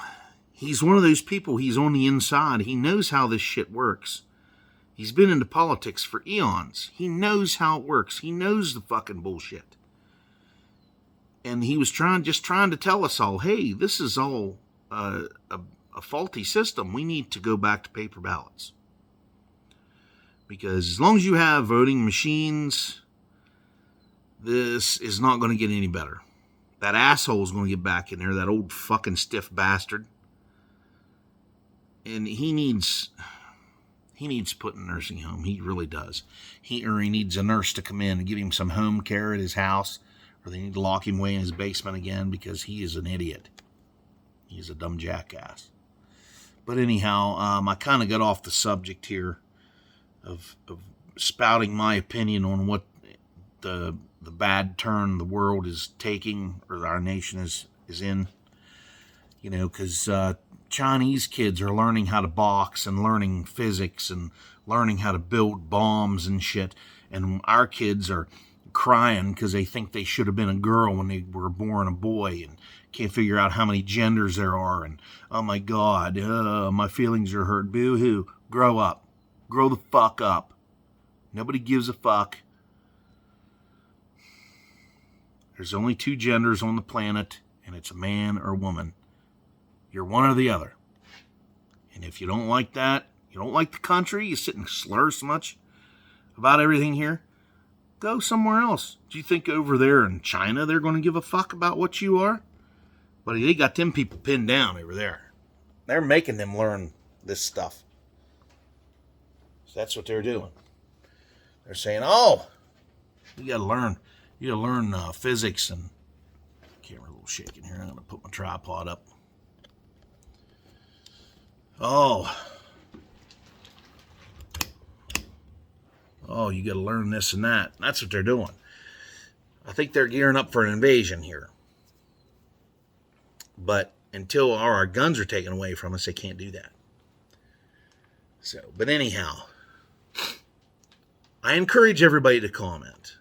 he's one of those people, he's on the inside. He knows how this shit works. He's been into politics for eons. He knows how it works. He knows the fucking bullshit. And he was trying to tell us all, hey, this is all a faulty system. We need to go back to paper ballots. Because as long as you have voting machines, this is not going to get any better. That asshole is going to get back in there, that old fucking stiff bastard. And he needs put in a nursing home. He really does. He needs a nurse to come in and give him some home care at his house, or they need to lock him away in his basement again because he is an idiot. He's a dumb jackass. But anyhow, I kind of got off the subject here of spouting my opinion on what the bad turn the world is taking, or our nation is in. Because Chinese kids are learning how to box and learning physics and learning how to build bombs and shit. And our kids are crying because they think they should have been a girl when they were born a boy and can't figure out how many genders there are. And, oh my God, my feelings are hurt. Boo-hoo. Grow up. Grow the fuck up. Nobody gives a fuck. There's only two genders on the planet, and it's a man or a woman. You're one or the other. And if you don't like that, you don't like the country, you sit and slur so much about everything here, go somewhere else. Do you think over there in China they're going to give a fuck about what you are? But they got them people pinned down over there. They're making them learn this stuff. So that's what they're doing. They're saying, oh, you got to learn physics and... Camera a little shaking here. I'm going to put my tripod up. Oh, you got to learn this and that. That's what they're doing. I think they're gearing up for an invasion here. But until our guns are taken away from us, they can't do that. So, but anyhow, I encourage everybody to comment.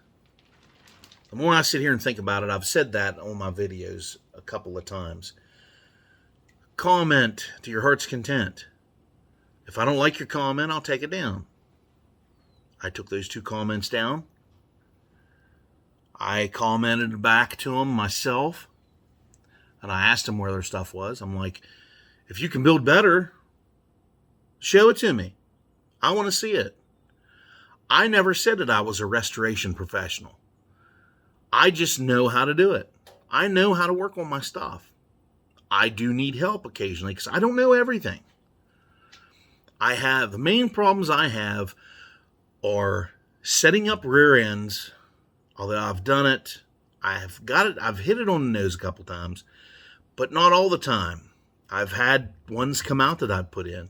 The more I sit here and think about it, I've said that on my videos a couple of times. Comment to your heart's content. If I don't like your comment, I'll take it down. I took those 2 comments down. I commented back to them myself. And I asked them where their stuff was. I'm like, if you can build better, show it to me. I want to see it. I never said that I was a restoration professional. I just know how to do it. I know how to work on my stuff. I do need help occasionally because I don't know everything. The main problems I have are setting up rear ends, although I've done it. I've hit it on the nose a couple times, but not all the time. I've had ones come out that I've put in.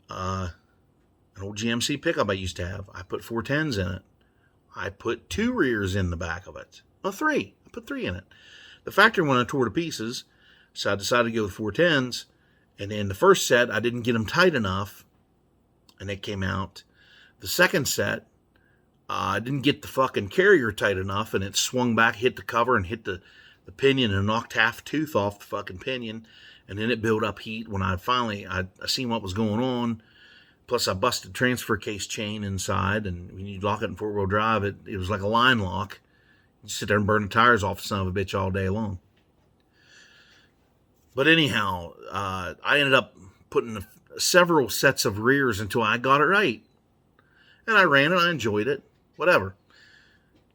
An old GMC pickup I used to have. I put 410s in it. I put 2 rears in the back of it. No, 3. I put 3 in it. The factory one I tore to pieces, so I decided to go with 410s. And then the first set, I didn't get them tight enough, and they came out. The second set, I didn't get the fucking carrier tight enough, and it swung back, hit the cover, and hit the pinion, and knocked half tooth off the fucking pinion. And then it built up heat when I seen what was going on. Plus, I busted transfer case chain inside, and when you lock it in 4-wheel drive, it was like a line lock. You sit there and burn the tires off the son of a bitch all day long. But anyhow, I ended up putting several sets of rears until I got it right. And I ran it, I enjoyed it, whatever.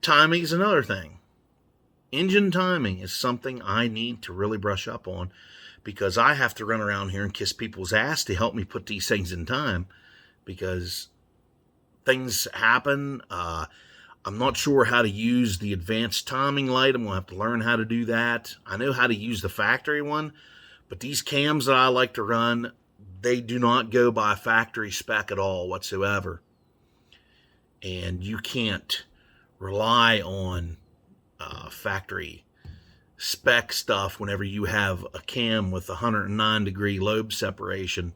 Timing is another thing. Engine timing is something I need to really brush up on, because I have to run around here and kiss people's ass to help me put these things in time, because things happen. I'm not sure how to use the advanced timing light. I'm going to have to learn how to do that. I know how to use the factory one, but these cams that I like to run, they do not go by factory spec at all whatsoever. And you can't rely on factory spec stuff whenever you have a cam with 109 degree lobe separation,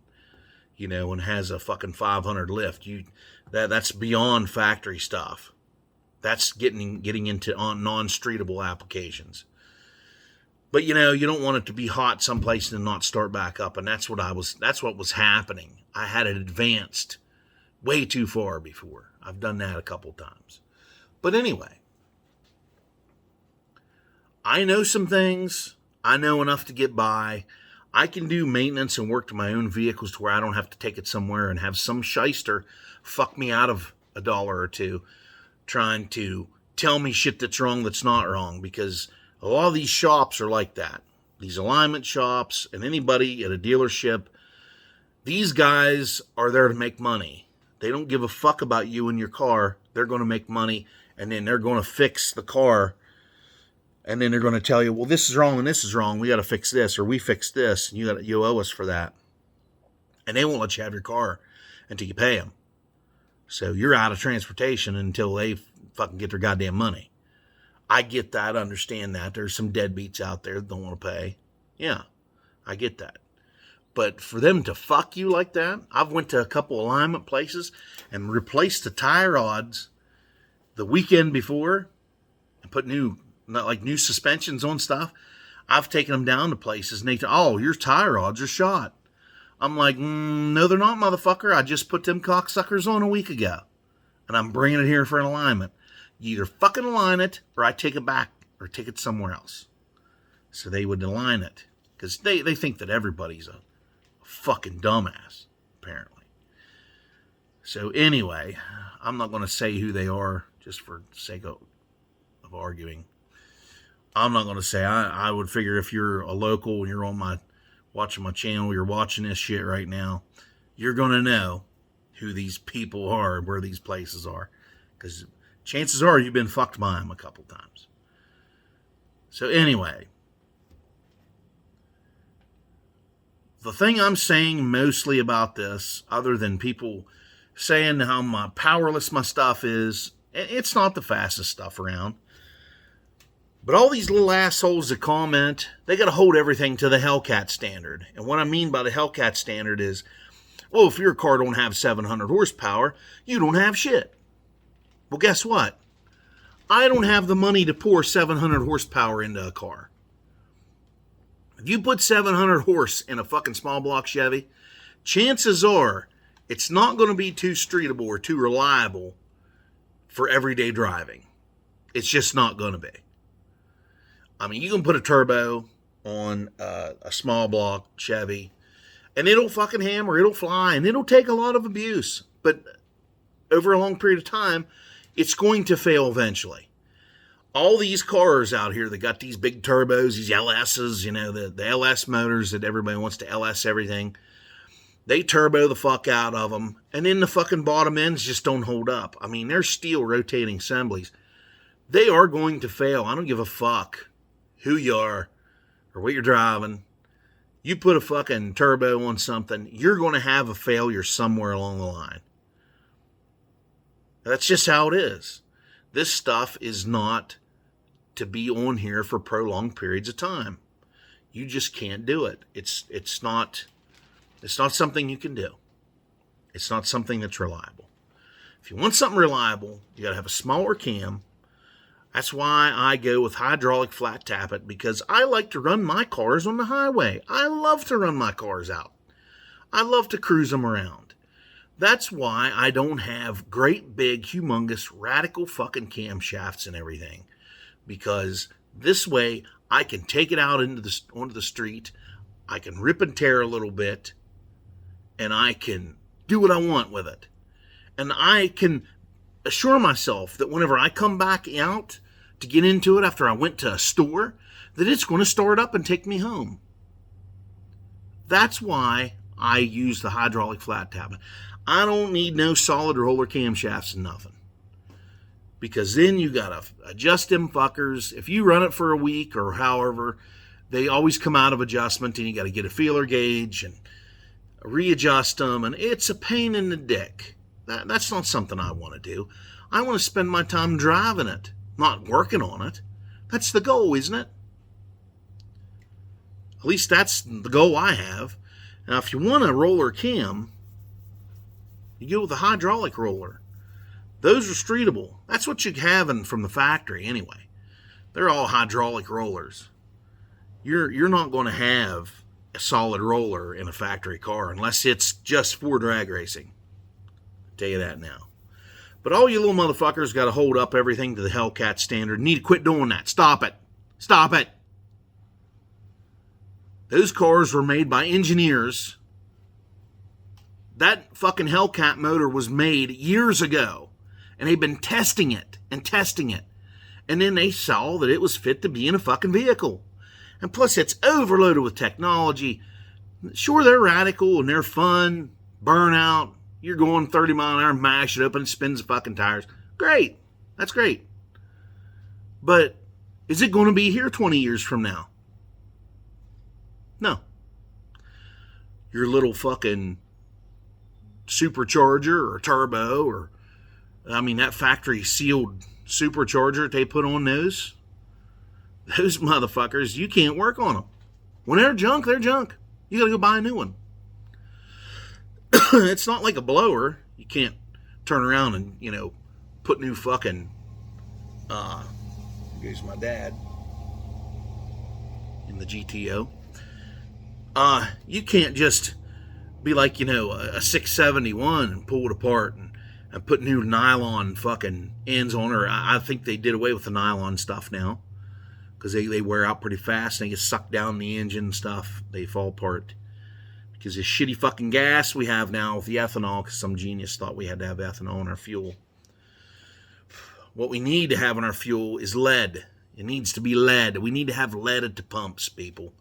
and has a fucking 500 lift. That's beyond factory stuff. That's getting into non-streetable applications. But you don't want it to be hot someplace and not start back up, and that's what was happening. I had it advanced way too far before. I've done that a couple times. But anyway, I know some things. I know enough to get by. I can do maintenance and work to my own vehicles to where I don't have to take it somewhere and have some shyster fuck me out of $1 or $2 trying to tell me shit that's wrong that's not wrong, because a lot of these shops are like that. These alignment shops and anybody at a dealership, these guys are there to make money. They don't give a fuck about you and your car. They're going to make money, and then they're going to fix the car, and then they're going to tell you, well, this is wrong and this is wrong. We got to fix this, or we fixed this, and you owe us for that. And they won't let you have your car until you pay them. So you're out of transportation until they fucking get their goddamn money. I get that, understand that. There's some deadbeats out there that don't want to pay. Yeah, I get that. But for them to fuck you like that, I've went to a couple alignment places and replaced the tie rods the weekend before and put new suspensions on stuff. I've taken them down to places and they say, oh, your tie rods are shot. I'm like, no, they're not, motherfucker. I just put them cocksuckers on a week ago, and I'm bringing it here for an alignment. You either fucking align it, or I take it back, or take it somewhere else. So they would align it, because they think that everybody's a fucking dumbass, apparently. So anyway, I'm not going to say who they are just for the sake of arguing. I'm not going to say. I would figure if you're a local and you're watching my channel, you're watching this shit right now, you're going to know who these people are, where these places are, because chances are you've been fucked by them a couple times. So anyway, the thing I'm saying mostly about this, other than people saying how powerless my stuff is, it's not the fastest stuff around. But all these little assholes that comment, they got to hold everything to the Hellcat standard. And what I mean by the Hellcat standard is, well, if your car don't have 700 horsepower, you don't have shit. Well, guess what? I don't have the money to pour 700 horsepower into a car. If you put 700 horse in a fucking small block Chevy, chances are it's not going to be too streetable or too reliable for everyday driving. It's just not going to be. I mean, you can put a turbo on a small block Chevy, and it'll fucking hammer, it'll fly, and it'll take a lot of abuse. But over a long period of time, it's going to fail eventually. All these cars out here that got these big turbos, these LSs, the LS motors that everybody wants to LS everything, they turbo the fuck out of them, and then the fucking bottom ends just don't hold up. I mean, they're steel rotating assemblies. They are going to fail. I don't give a fuck who you are or what you're driving. You put a fucking turbo on something, you're going to have a failure somewhere along the line. That's just how it is. This stuff is not to be on here for prolonged periods of time. You just can't do it. It's not something you can do. It's not something that's reliable. If you want something reliable, you got to have a smaller cam. That's why I go with hydraulic flat tappet, because I like to run my cars on the highway. I love to run my cars out. I love to cruise them around. That's why I don't have great big, humongous, radical fucking camshafts and everything. Because this way I can take it out onto the street. I can rip and tear a little bit, and I can do what I want with it. And I can assure myself that whenever I come back out to get into it after I went to a store, that it's going to start up and take me home. That's why I use the hydraulic flat tab. I don't need no solid roller camshafts and nothing. Because then you got to adjust them fuckers. If you run it for a week or however, they always come out of adjustment and you got to get a feeler gauge and readjust them. And it's a pain in the dick. That's not something I want to do. I want to spend my time driving it, not working on it. That's the goal, isn't it? At least that's the goal I have. Now, if you want a roller cam, you go with a hydraulic roller. Those are streetable. That's what you're having from the factory anyway. They're all hydraulic rollers. You're not going to have a solid roller in a factory car unless it's just for drag racing. I'll tell you that now. But all you little motherfuckers got to hold up everything to the Hellcat standard. Need to quit doing that. Stop it. Stop it. Those cars were made by engineers. That fucking Hellcat motor was made years ago. And they've been testing it and testing it. And then they saw that it was fit to be in a fucking vehicle. And plus it's overloaded with technology. Sure, they're radical and they're fun. Burnout. You're going 30 mile an hour, mash it up and it spins the fucking tires. Great. That's great. But is it going to be here 20 years from now? No. Your little fucking supercharger or turbo or, I mean, that factory sealed supercharger they put on those motherfuckers, you can't work on them. When they're junk, they're junk. You gotta go buy a new one. It's not like a blower. You can't turn around and, put new fucking, here's my dad in the GTO. You can't just be like, a 671 and pull it apart and put new nylon fucking ends on her. I think they did away with the nylon stuff now because they wear out pretty fast and they get sucked down the engine and stuff. They fall apart because this shitty fucking gas we have now with the ethanol, because some genius thought we had to have ethanol in our fuel. What we need to have in our fuel is lead. It needs to be lead. We need to have lead at the pumps, people.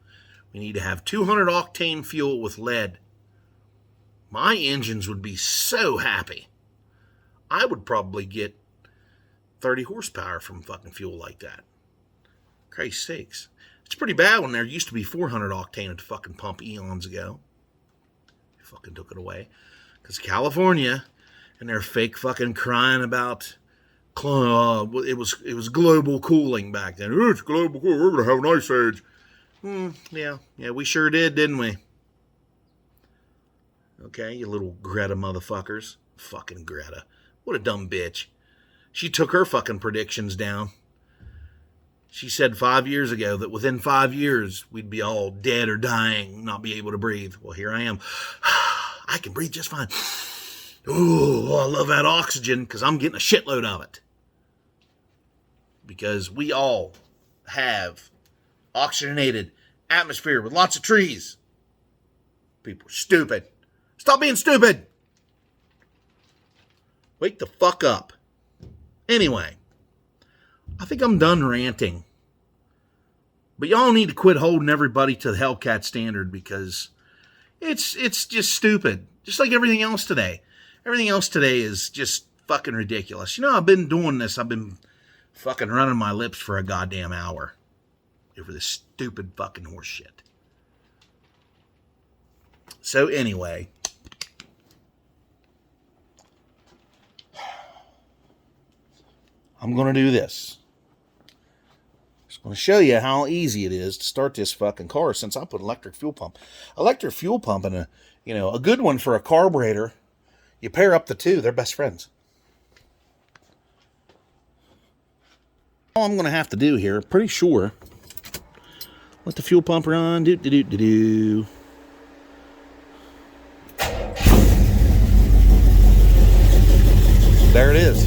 We need to have 200 octane fuel with lead. My engines would be so happy. I would probably get 30 horsepower from fucking fuel like that. Christ's sakes. It's pretty bad when there used to be 400 octane at the fucking pump eons ago. They fucking took it away. Because California and their fake fucking crying about it was global cooling back then. Oh, it's global cooling. We're going to have an ice age. Yeah, we sure did, didn't we? Okay, you little Greta motherfuckers. Fucking Greta. What a dumb bitch. She took her fucking predictions down. She said 5 years ago that within 5 years we'd be all dead or dying, not be able to breathe. Well, here I am. I can breathe just fine. Ooh, I love that oxygen because I'm getting a shitload of it. Because we all have oxygenated atmosphere with lots of trees. People are stupid. Stop being stupid. Wake the fuck up. Anyway, I think I'm done ranting. But y'all need to quit holding everybody to the Hellcat standard because it's just stupid. Just like everything else today. Everything else today is just fucking ridiculous. I've been doing this. I've been fucking running my lips for a goddamn hour over this stupid fucking horse shit. So anyway, I'm going to do this. Just going to show you how easy it is to start this fucking car since I put electric fuel pump. Electric fuel pump and a good one for a carburetor. You pair up the two, they're best friends. All I'm going to have to do here, pretty sure, let the fuel pump run. There it is.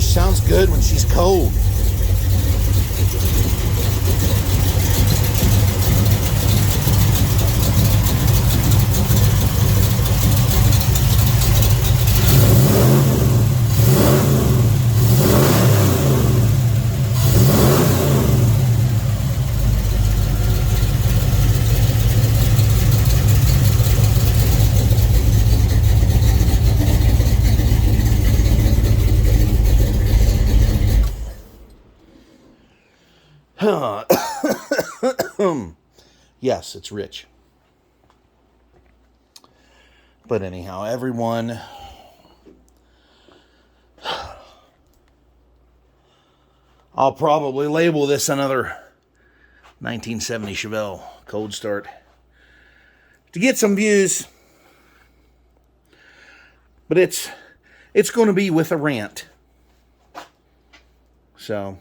sounds good when she's cold. Yes, it's rich. But anyhow, everyone, I'll probably label this another 1970 Chevelle cold start to get some views. But it's going to be with a rant. So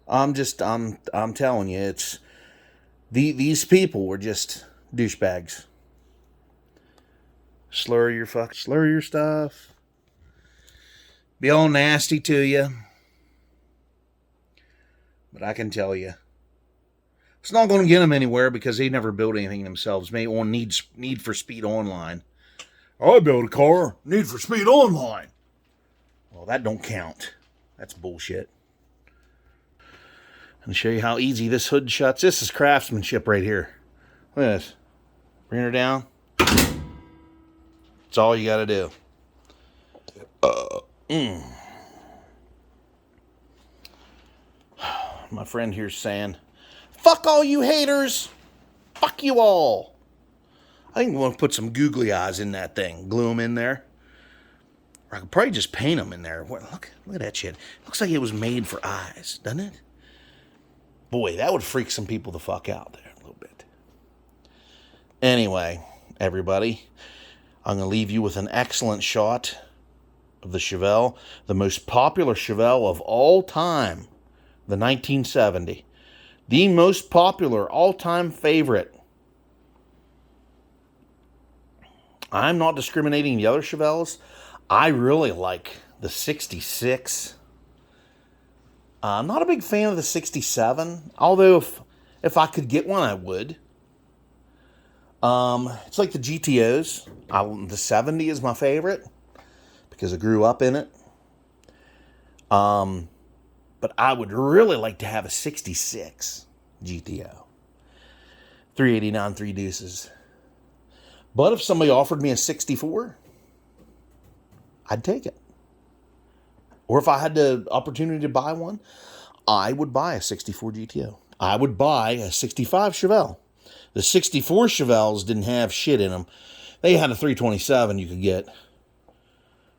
I'm telling you, it's these people were just douchebags. Slur your stuff. Be all nasty to you. But I can tell you, it's not going to get them anywhere because they never built anything themselves. Maybe on Need for Speed Online. I built a car, Need for Speed Online. Well, that don't count. That's bullshit. And show you how easy this hood shuts. This is craftsmanship right here. Look at this. Bring her down. That's all you got to do. My friend here's saying, fuck all you haters. Fuck you all. I think I'm going to put some googly eyes in that thing. Glue them in there. Or I could probably just paint them in there. Look at that shit. Looks like it was made for eyes, doesn't it? Boy, that would freak some people the fuck out there a little bit. Anyway, everybody, I'm going to leave you with an excellent shot of the Chevelle, the most popular Chevelle of all time, the 1970. The most popular, all-time favorite. I'm not discriminating the other Chevelles. I really like the 66. I'm not a big fan of the 67, although if I could get one, I would. It's like the GTOs. The 70 is my favorite because I grew up in it. But I would really like to have a 66 GTO. 389 3 deuces. But if somebody offered me a 64, I'd take it. Or if I had the opportunity to buy one, I would buy a 64 GTO. I would buy a 65 Chevelle. The 64 Chevelles didn't have shit in them. They had a 327 you could get.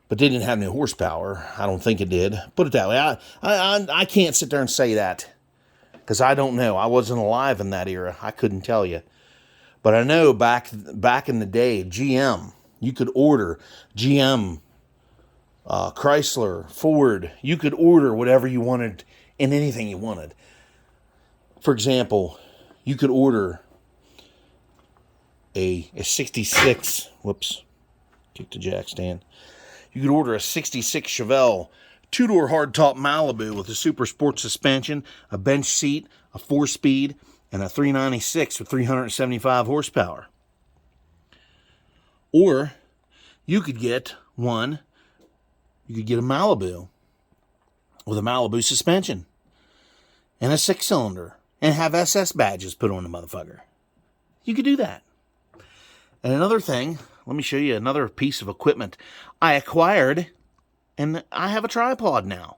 But they didn't have any horsepower. I don't think it did. Put it that way. I can't sit there and say that. Because I don't know. I wasn't alive in that era. I couldn't tell you. But I know back in the day, GM, you could order GM, Chrysler, Ford. You could order whatever you wanted and anything you wanted. For example, you could order a 66. Whoops. Kick the jack stand. You could order a 66 Chevelle, 2-door hardtop Malibu with a super sport suspension, a bench seat, a 4-speed, and a 396 with 375 horsepower. Or you could get a Malibu with a Malibu suspension and a 6-cylinder and have SS badges put on the motherfucker. You could do that. And another thing, let me show you another piece of equipment I acquired, and I have a tripod now.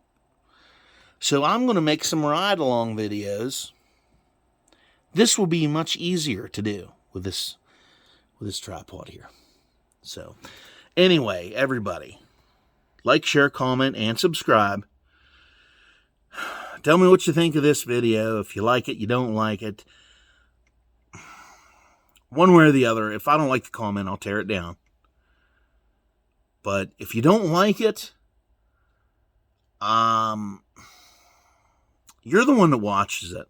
So I'm going to make some ride-along videos. This will be much easier to do with this tripod here. So, anyway, everybody, like, share, comment, and subscribe. Tell me what you think of this video. If you like it, you don't like it. One way or the other, if I don't like the comment, I'll tear it down. But if you don't like it, you're the one that watches it.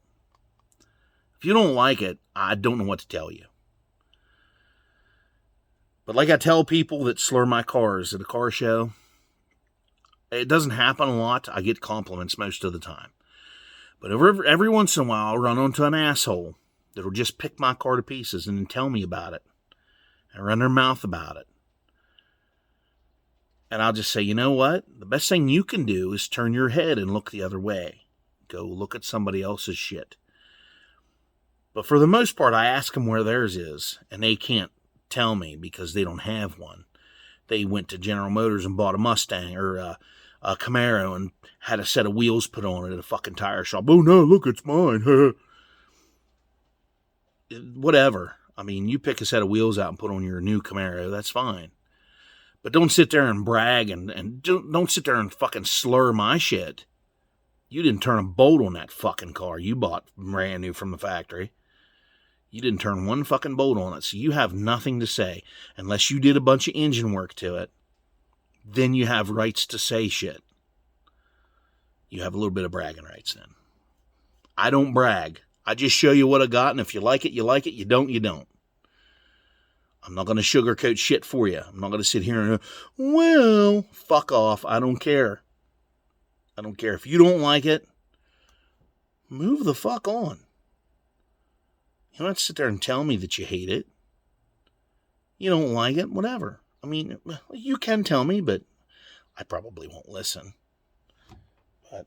If you don't like it, I don't know what to tell you. But like I tell people that slur my cars at a car show, it doesn't happen a lot. I get compliments most of the time. But every once in a while, I'll run onto an asshole that'll just pick my car to pieces and then tell me about it and run their mouth about it. And I'll just say, you know what? The best thing you can do is turn your head and look the other way. Go look at somebody else's shit. But for the most part, I ask them where theirs is, and they can't tell me because they don't have one. They went to General Motors and bought a Mustang or a Camaro and had a set of wheels put on it at a fucking tire shop. Oh no, look, it's mine. Whatever. I mean, you pick a set of wheels out and put on your new Camaro, that's fine. But don't sit there and brag and don't sit there and fucking slur my shit. You didn't turn a bolt on that fucking car you bought brand new from the factory. You didn't turn one fucking bolt on it, so you have nothing to say. Unless you did a bunch of engine work to it, then you have rights to say shit. You have a little bit of bragging rights then. I don't brag. I just show you what I got, and if you like it, you like it. You don't, you don't. I'm not going to sugarcoat shit for you. I'm not going to sit here and, well, fuck off. I don't care. I don't care. If you don't like it, move the fuck on. You don't have to sit there and tell me that you hate it. You don't like it, whatever. I mean, you can tell me, but I probably won't listen. But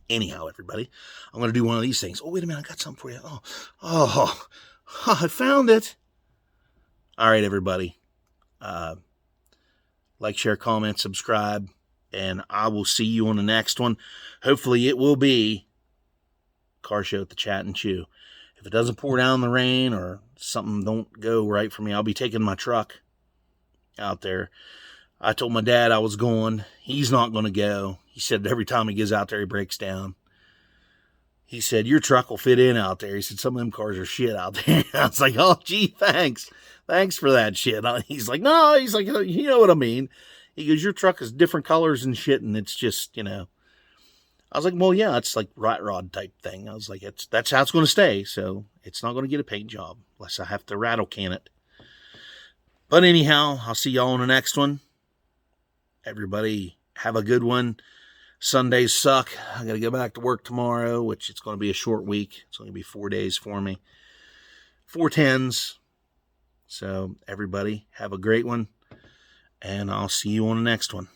anyhow, everybody, I'm going to do one of these things. Oh, wait a minute. I got something for you. Oh, I found it. All right, everybody. Like, share, comment, subscribe, and I will see you on the next one. Hopefully it will be Car Show at the Chat and Chew. If it doesn't pour down the rain or something don't go right for me, I'll be taking my truck out there. I told my dad I was going. He's not going to go. He said every time he gets out there, he breaks down. He said, your truck will fit in out there. He said, some of them cars are shit out there. I was like, oh, gee, thanks. Thanks for that shit. He's like, no, he's like, you know what I mean. He goes, your truck is different colors and shit, and it's just, you know. I was like, well, yeah, it's like rot rod type thing. I was like, that's how it's going to stay, so it's not going to get a paint job unless I have to rattle can it. But anyhow, I'll see y'all on the next one. Everybody have a good one. Sundays suck. I got to go back to work tomorrow, which it's going to be a short week. It's going to be 4 days for me. 4 tens. So everybody have a great one, and I'll see you on the next one.